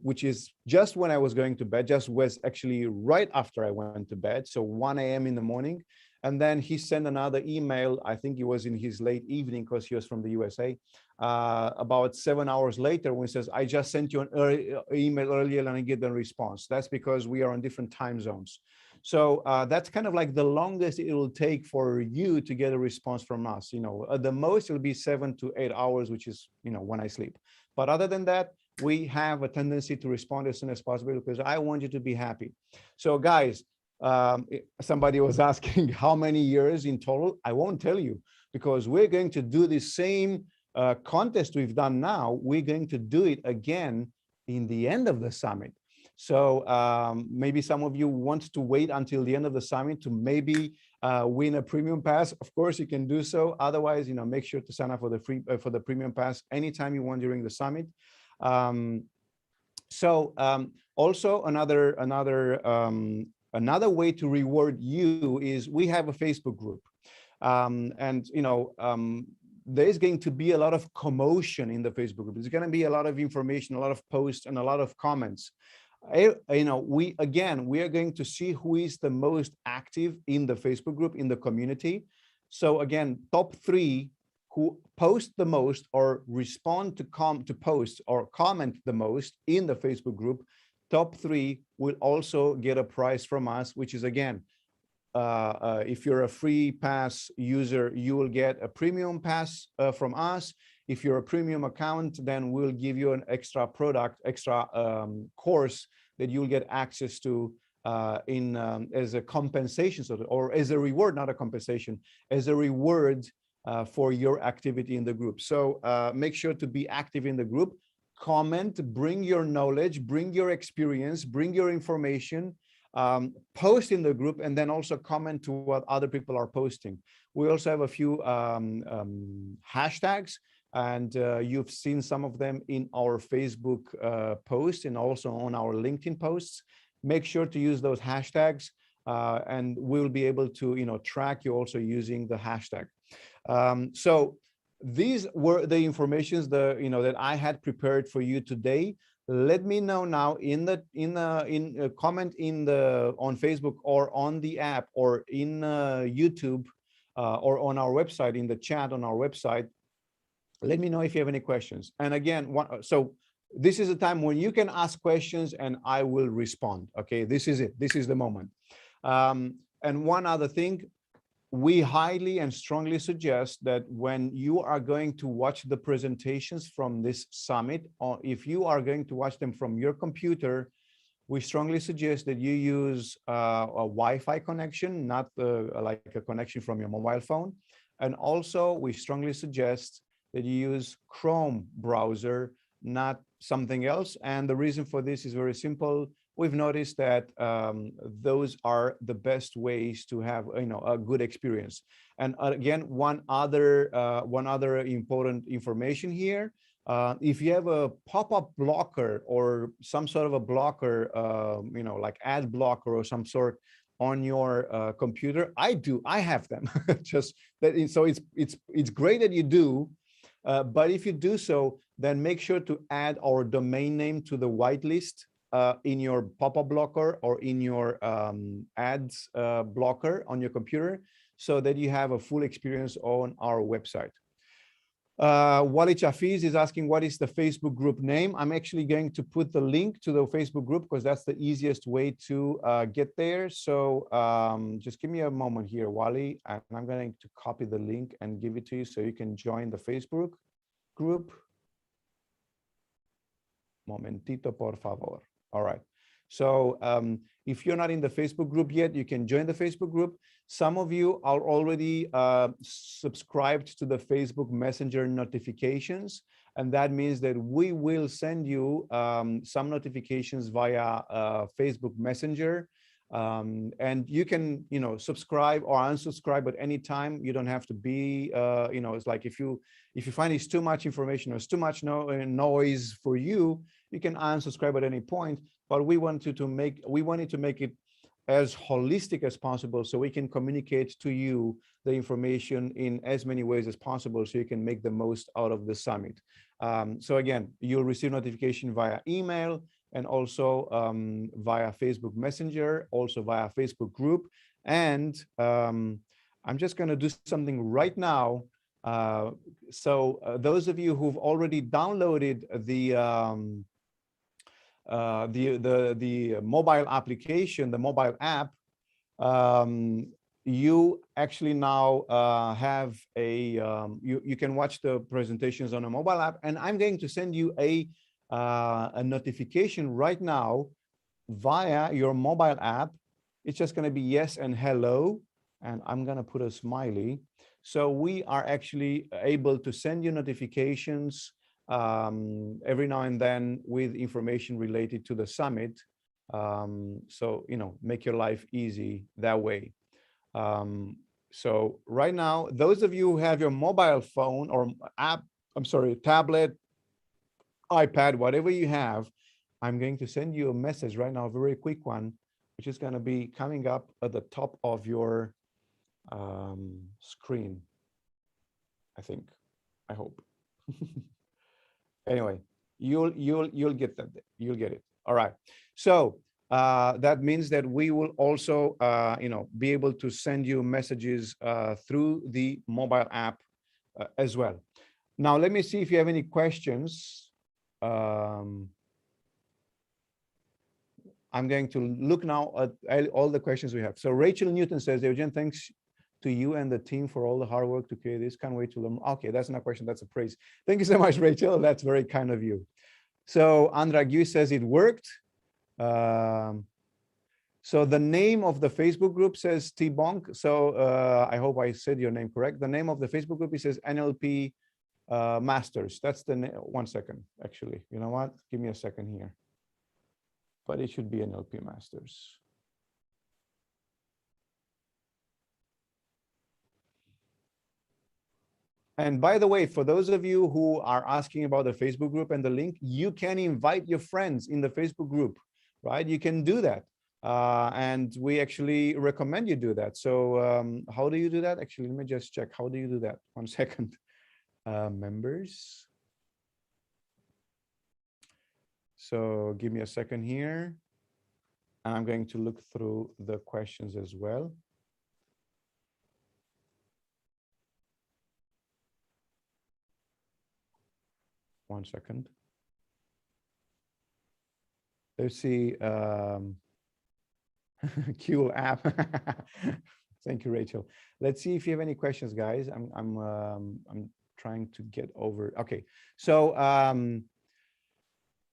which is just when I was going to bed, just was actually right after I went to bed, so 1 AM in the morning. And then he sent another email, I think it was in his late evening because he was from the USA, about 7 hours later, when he says, I just sent you an email earlier and I get the response. That's because we are on different time zones. So that's kind of like the longest it will take for you to get a response from us. At the most it'll be 7 to 8 hours, which is, when I sleep. But other than that, we have a tendency to respond as soon as possible because I want you to be happy. So guys, somebody was asking how many years in total. I won't tell you, because we're going to do the same contest we've done now. We're going to do it again in the end of the summit. So maybe some of you want to wait until the end of the summit to maybe win a premium pass. Of course, you can do so. Otherwise, make sure to sign up for the free for the premium pass anytime you want during the summit. Also another way to reward you is we have a Facebook group, there's going to be a lot of commotion in the Facebook group. There's going to be a lot of information, a lot of posts, and a lot of comments. We are going to see who is the most active in the Facebook group, in the community. So again, top 3 who post the most or respond to posts or comment the most in the Facebook group, top 3 will also get a prize from us, which is, again, if you're a free pass user, you will get a premium pass from us. If you're a premium account, then we'll give you an extra course that you'll get access to as a compensation, or as a reward, not a compensation, as a reward for your activity in the group. So make sure to be active in the group. Comment, bring your knowledge, bring your experience, bring your information, post in the group, and then also comment to what other people are posting. We also have a few hashtags. And you've seen some of them in our Facebook posts and also on our LinkedIn posts. Make sure to use those hashtags, and we'll be able to, track you also using the hashtag. So these were the informations that I had prepared for you today. Let me know now in a comment on Facebook or on the app or in YouTube or on our website, in the chat on our website. Let me know if you have any questions. And again, so this is a time when you can ask questions and I will respond. Okay, this is it. This is the moment. And one other thing, we highly and strongly suggest that when you are going to watch the presentations from this summit, or if you are going to watch them from your computer, we strongly suggest that you use a Wi-Fi connection, not like a connection from your mobile phone. And also, we strongly suggest that you use Chrome browser, not something else. And the reason for this is very simple. We've noticed that those are the best ways to have a good experience. And again, one other important information here. If you have a pop-up blocker or some sort of a blocker, like ad blocker or some sort on your computer, I have them. Just that. So it's great that you do, but if you do so, then make sure to add our domain name to the whitelist in your pop-up blocker or in your ads blocker on your computer, so that you have a full experience on our website. Wally Chafiz is asking, what is the Facebook group name? I'm actually going to put the link to the Facebook group because that's the easiest way to get there. So just give me a moment here, Wally, and I'm going to copy the link and give it to you so you can join the Facebook group. Momentito, por favor. All right. So if you're not in the Facebook group yet, you can join the Facebook group. Some of you are already subscribed to the Facebook Messenger notifications. And that means that we will send you some notifications via Facebook Messenger. And you can, subscribe or unsubscribe at any time. You don't have to be, it's like if you find it's too much information or it's too much noise for you, you can unsubscribe at any point. But we wanted to make it as holistic as possible, so we can communicate to you the information in as many ways as possible, so you can make the most out of the summit. So again, you'll receive notification via email and also via Facebook Messenger, also via Facebook group. And I'm just going to do something right now. So those of you who've already downloaded the mobile application, the mobile app, you actually now have you can watch the presentations on a mobile app, and I'm going to send you a notification right now via your mobile app. It's just going to be yes and hello, and I'm going to put a smiley. So we are actually able to send you notifications every now and then with information related to the summit. So, make your life easy that way. So right now, those of you who have your mobile phone or tablet, iPad, whatever you have, I'm going to send you a message right now, a very quick one, which is going to be coming up at the top of your screen, I think, I hope. Anyway, you'll get that. You'll get it. All right. So that means that we will also, be able to send you messages through the mobile app as well. Now, let me see if you have any questions. I'm going to look now at all the questions we have. So Rachel Newton says, Eugen, thanks to you and the team for all the hard work to create this. Can't wait to learn. Okay, that's not a question, that's a praise. Thank you so much, Rachel. That's very kind of you. So Andra Gu says it worked. So the name of the Facebook group says T-Bonk. So I hope I said your name correct. The name of the Facebook group, it says NLP Masters. That's the name. 1 second, actually. You know what? Give me a second here. But it should be NLP Masters. And by the way, for those of you who are asking about the Facebook group and the link, you can invite your friends in the Facebook group, right? You can do that. And we actually recommend you do that. So how do you do that? Actually, let me just check. How do you do that? 1 second. Members. So give me a second here. And I'm going to look through the questions as well. One second. Let's see. Cool app. Thank you, Rachel. Let's see if you have any questions, guys. I'm trying to get over. Okay, so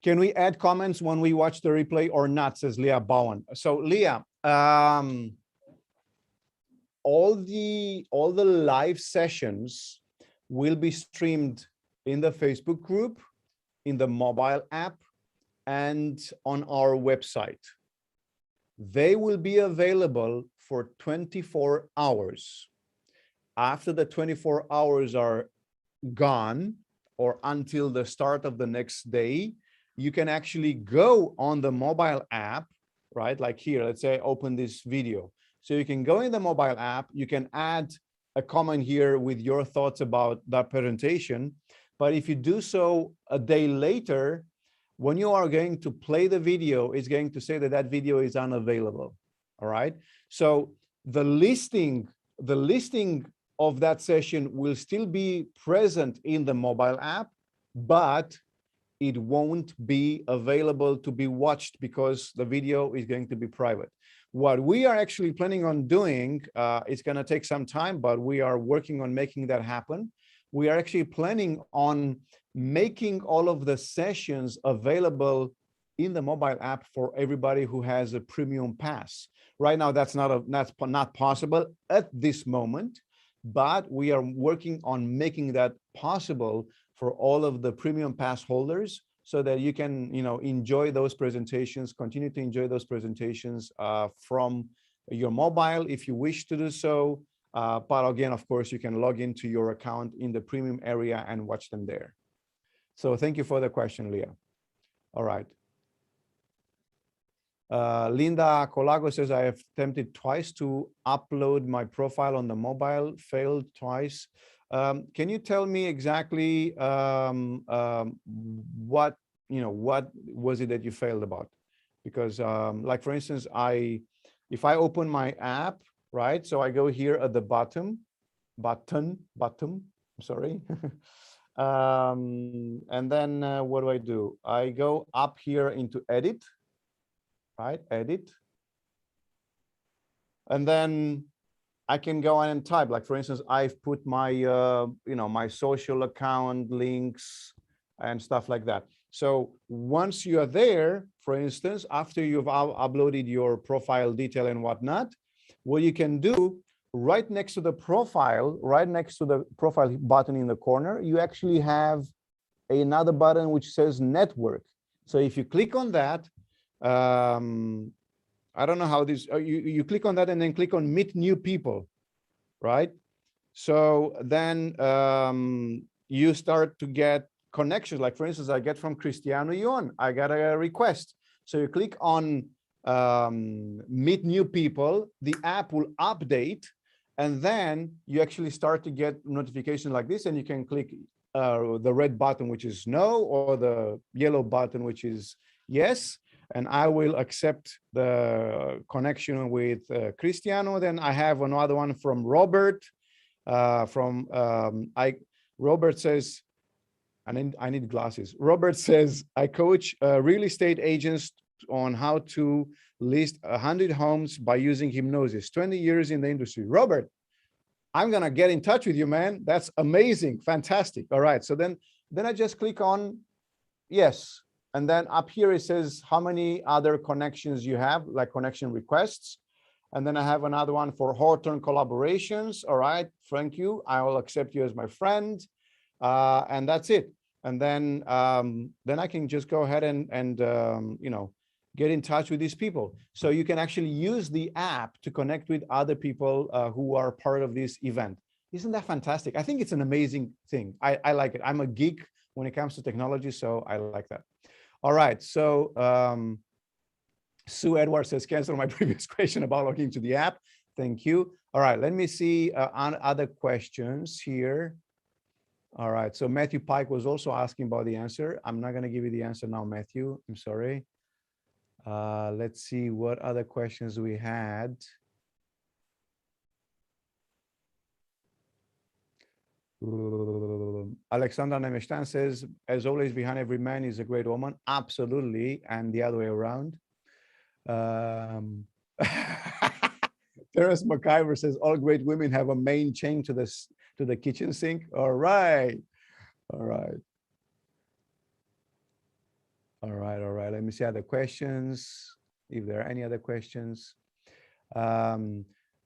can we add comments when we watch the replay or not? Says Leah Bowen. So Leah, all the live sessions will be streamed in the Facebook group, in the mobile app, and on our website. They will be available for 24 hours. After the 24 hours are gone, or until the start of the next day, you can actually go on the mobile app, right? Like here, let's say I open this video. So you can go in the mobile app, you can add a comment here with your thoughts about that presentation. But if you do so a day later, when you are going to play the video, it's going to say that that video is unavailable. All right. So the listing of that session will still be present in the mobile app, but it won't be available to be watched because the video is going to be private. What we are actually planning on doing, it's going to take some time, but we are working on making that happen. We are actually planning on making all of the sessions available in the mobile app for everybody who has a premium pass. Right now, that's not possible at this moment, but we are working on making that possible for all of the premium pass holders, so that you can, enjoy those presentations, continue to enjoy those presentations from your mobile if you wish to do so. But again, of course, you can log into your account in the premium area and watch them there. So thank you for the question, Leah. All right. Linda Colago says, I have attempted twice to upload my profile on the mobile, failed twice. Can you tell me exactly what was it that you failed about? Because like, for instance, if I open my app, right? So I go here at the bottom, I'm sorry. And then what do? I go up here into edit, right? Edit. And then I can go and type, like, for instance, I've put my, my social account links and stuff like that. So once you are there, for instance, after you've uploaded your profile detail and whatnot, what you can do right next to the profile, button in the corner, you actually have another button which says network. So if you click on that, I don't know how this, you click on that and then click on meet new people, right? So then you start to get connections. Like, for instance, I get from Cristiano Yon, I got a request. So you click on meet new people, the app will update, and then you actually start to get notifications like this, and you can click the red button, which is no, or the yellow button, which is yes, and I will accept the connection with Cristiano. Then I have another one from Robert. Robert says, I need glasses. Robert says, I coach real estate agents on how to list 100 homes by using hypnosis, 20 years in the industry. Robert, I'm going to get in touch with you, man. That's amazing. Fantastic. All right. So then I just click on yes. And then up here, it says how many other connections you have, like connection requests. And then I have another one for Horton collaborations. All right. Thank you. I will accept you as my friend. And that's it. And then I can just go ahead and get in touch with these people. So you can actually use the app to connect with other people who are part of this event. Isn't that fantastic? I think it's an amazing thing. I like it. I'm a geek when it comes to technology, so I like that. All right. So Sue Edwards says, cancel my previous question about logging into the app. Thank you. All right. Let me see on other questions here. All right. So Matthew Pike was also asking about the answer. I'm not going to give you the answer now, Matthew. I'm sorry. Let's see what other questions we had. Alexandra Nemestan says, as always, behind every man is a great woman. Absolutely. And the other way around. Terence McIver says, all great women have a main chain to the kitchen sink. All right. All right. All right. All right. Let me see other questions. If there are any other questions.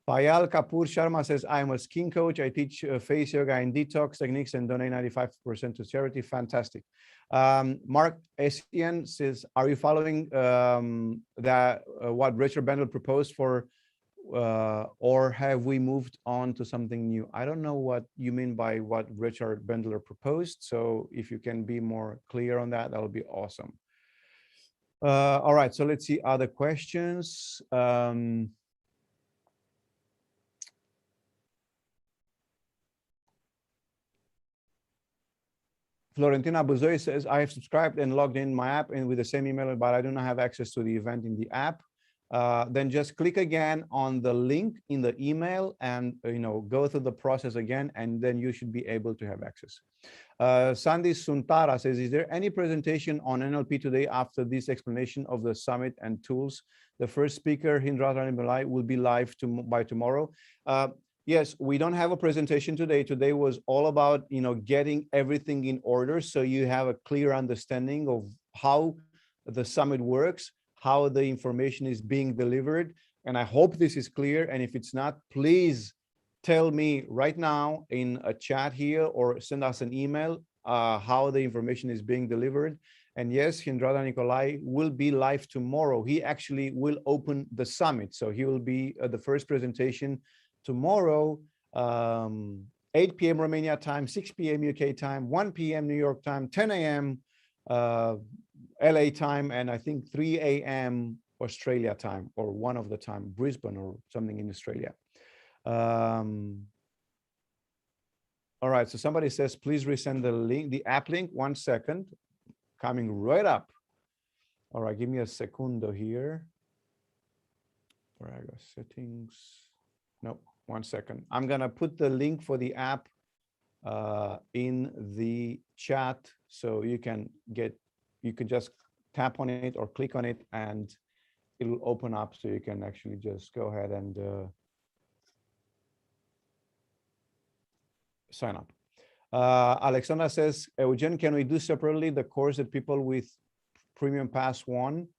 Payal Kapoor Sharma says, I'm a skin coach. I teach face yoga and detox techniques and donate 95% to charity. Fantastic. Mark Essien says, are you following what Richard Bendel proposed for, or have we moved on to something new? I don't know what you mean by what Richard Bendler proposed. So if you can be more clear on that, that would be awesome. All right, so let's see other questions. Florentina Buzoy says, I have subscribed and logged in my app and with the same email, but I do not have access to the event in the app. Then just click again on the link in the email and go through the process again, and then you should be able to have access. Sandy Suntara says, is there any presentation on NLP today after this explanation of the summit and tools? The first speaker, Hindrat Ranibulai, will be live by tomorrow. Yes, we don't have a presentation today. Today was all about, getting everything in order so you have a clear understanding of how the summit works, how the information is being delivered. And I hope this is clear. And if it's not, please tell me right now in a chat here or send us an email how the information is being delivered. And yes, Hindrada Nikolai will be live tomorrow. He actually will open the summit. So he will be the first presentation tomorrow, 8 p.m. Romania time, 6 p.m. UK time, 1 p.m. New York time, 10 a.m. LA time, and I think 3 a.m. Australia time, or one of the time, Brisbane or something in Australia. All right, so somebody says, please resend the link, the app link. 1 second, coming right up. All right, give me a secundo here. Where I go, settings. No, 1 second. I'm gonna put the link for the app in the chat, so you can just tap on it or click on it, and it will open up, so you can actually just go ahead and sign up. Alexandra says, Eugen, can we do separately the course that people with Premium Pass want?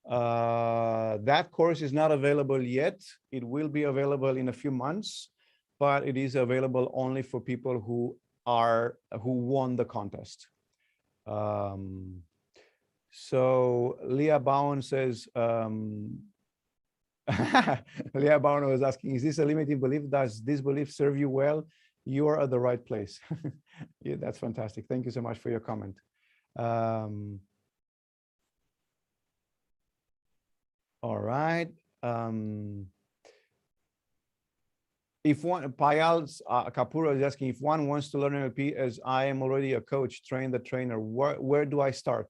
That course is not available yet. It will be available in a few months, but it is available only for people who won the contest. So Leah Bowen says, Leah Bowen was asking, is this a limiting belief? Does this belief serve you well? You are at the right place. Yeah, that's fantastic. Thank you so much for your comment. All right. If one, Payal Kapura is asking, if one wants to learn NLP, as I am already a coach, train the trainer, where do I start?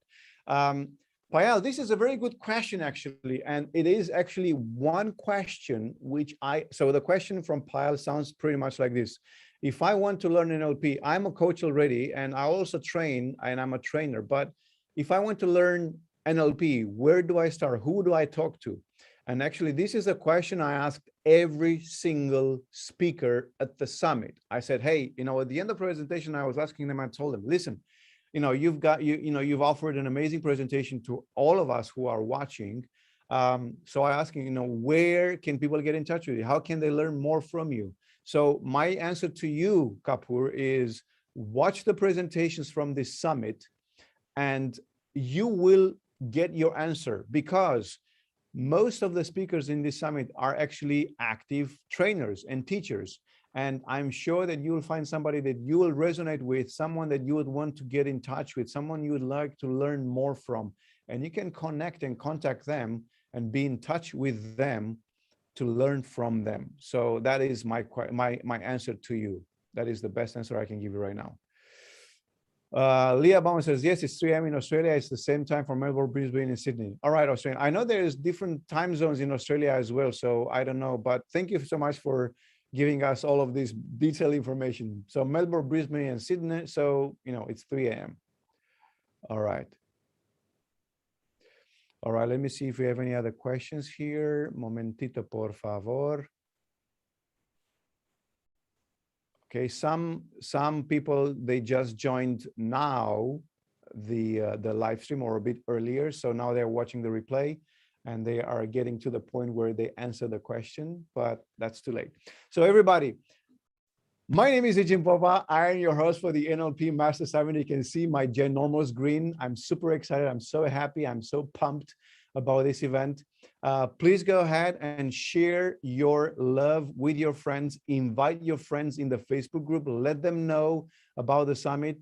Payal, this is a very good question, actually. And it is actually one question so the question from Payal sounds pretty much like this. If I want to learn NLP, I'm a coach already, and I also train, and I'm a trainer. But if I want to learn NLP, where do I start? Who do I talk to? And actually, this is a question I asked every single speaker at the summit. I said, hey, at the end of the presentation, I was asking them, I told them, listen, you've offered an amazing presentation to all of us who are watching. So I asked, where can people get in touch with you? How can they learn more from you? So my answer to you, Kapoor, is watch the presentations from this summit, and you will get your answer, because most of the speakers in this summit are actually active trainers and teachers. And I'm sure that you will find somebody that you will resonate with, someone that you would want to get in touch with, someone you would like to learn more from. And you can connect and contact them and be in touch with them to learn from them. So that is my answer to you. That is the best answer I can give you right now. Leah Bauman says, yes, it's 3 a.m. in Australia. It's the same time for Melbourne, Brisbane, and Sydney. All right, Australia. I know there's different time zones in Australia as well, so I don't know, but thank you so much for giving us all of this detailed information. So Melbourne, Brisbane, and Sydney, so, it's 3 a.m. All right. All right, let me see if we have any other questions here. Momentito, por favor. Okay, some people, they just joined now the live stream, or a bit earlier. So now they're watching the replay and they are getting to the point where they answer the question, but that's too late. So everybody, my name is Ejim Popa. I am your host for the NLP Master Summit. You can see my ginormous grin. I'm super excited. I'm so happy. I'm so pumped about this event. Please go ahead and share your love with your friends. Invite your friends in the Facebook group. Let them know about the summit.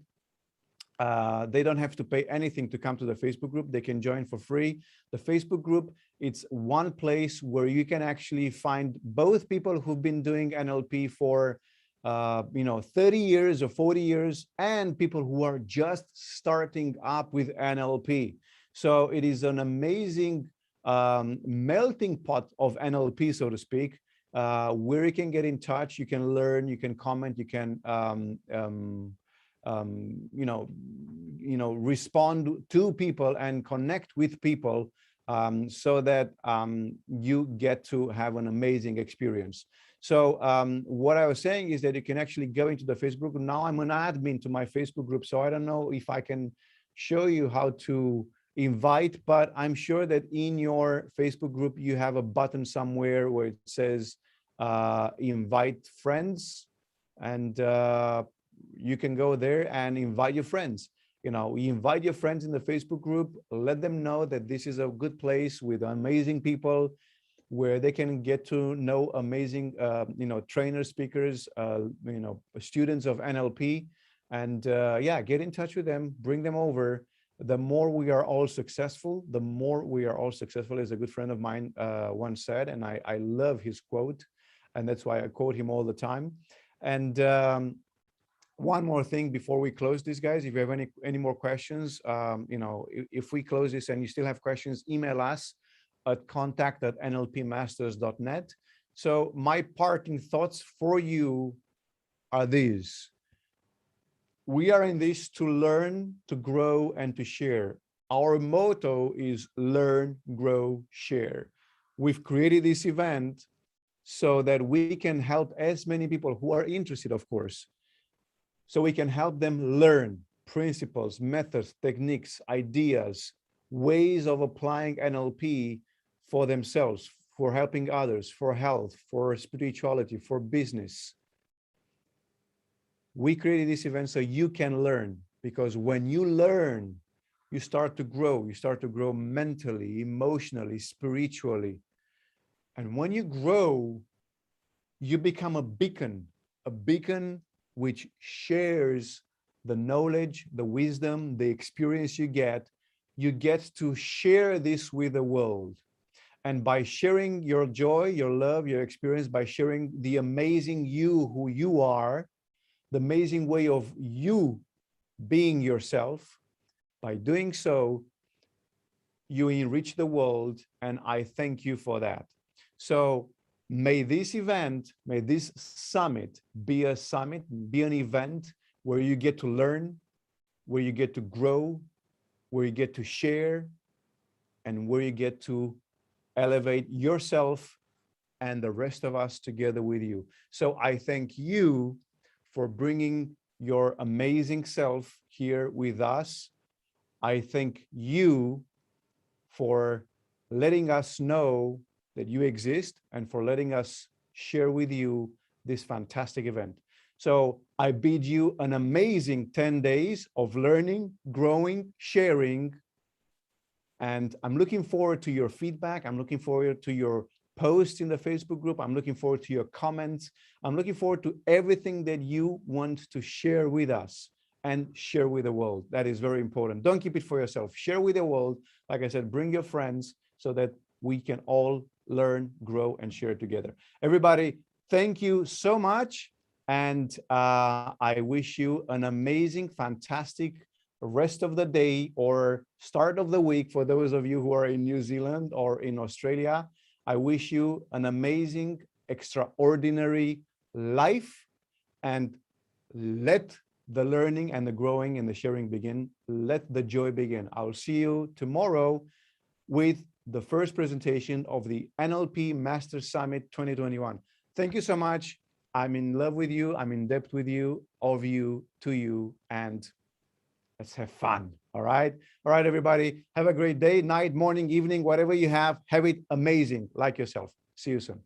They don't have to pay anything to come to the Facebook group. They can join for free. The Facebook group, it's one place where you can actually find both people who've been doing NLP for 30 years or 40 years, and people who are just starting up with NLP. So it is an amazing melting pot of NLP, so to speak, where you can get in touch, you can learn, you can comment, you can respond to people and connect with people, so that you get to have an amazing experience. So what I was saying is that you can actually go into the Facebook group. Now I'm an admin to my Facebook group, so I don't know if I can show you how to invite, but I'm sure that in your Facebook group, you have a button somewhere where it says invite friends, and you can go there and invite your friends. You invite your friends in the Facebook group, let them know that this is a good place with amazing people, where they can get to know amazing, trainers, speakers, students of NLP, and get in touch with them, bring them over. The more we are all successful, the more we are all successful, as a good friend of mine once said, and I love his quote, and that's why I quote him all the time. And one more thing before we close this, guys, if you have any more questions, if we close this and you still have questions, email us at contact@nlpmasters.net. So my parting thoughts for you are these. We are in this to learn, to grow, and to share. Our motto is learn, grow, share. We've created this event so that we can help as many people who are interested, of course, so we can help them learn principles, methods, techniques, ideas, ways of applying NLP for themselves, for helping others, for health, for spirituality, for business. We created this event so you can learn, because when you learn, you start to grow. You start to grow mentally, emotionally, spiritually. And when you grow, you become a beacon which shares the knowledge, the wisdom, the experience you get. You get to share this with the world. And by sharing your joy, your love, your experience, by sharing the amazing you, who you are, the amazing way of you being yourself, by doing so, you enrich the world, and I thank you for that. So may this event, may this summit, be an event where you get to learn, where you get to grow, where you get to share, and where you get to elevate yourself and the rest of us together with you. So I thank you for bringing your amazing self here with us. I thank you for letting us know that you exist and for letting us share with you this fantastic event. So I bid you an amazing 10 days of learning, growing, sharing, and I'm looking forward to your feedback. I'm looking forward to your posts in the Facebook group. I'm looking forward to your comments. I'm looking forward to everything that you want to share with us and share with the world. That is very important. Don't keep it for yourself. Share with the world. Like I said, bring your friends so that we can all learn, grow, and share together. Everybody, thank you so much. And I wish you an amazing, fantastic rest of the day or start of the week for those of you who are in New Zealand or in Australia. I wish you an amazing, extraordinary life, and let the learning and the growing and the sharing begin. Let the joy begin. I'll see you tomorrow with the first presentation of the NLP Master Summit 2021. Thank you so much. I'm in love with you. I'm in depth with you, of you, to you, and let's have fun. All right. All right, everybody. Have a great day, night, morning, evening, whatever you have it amazing, like yourself. See you soon.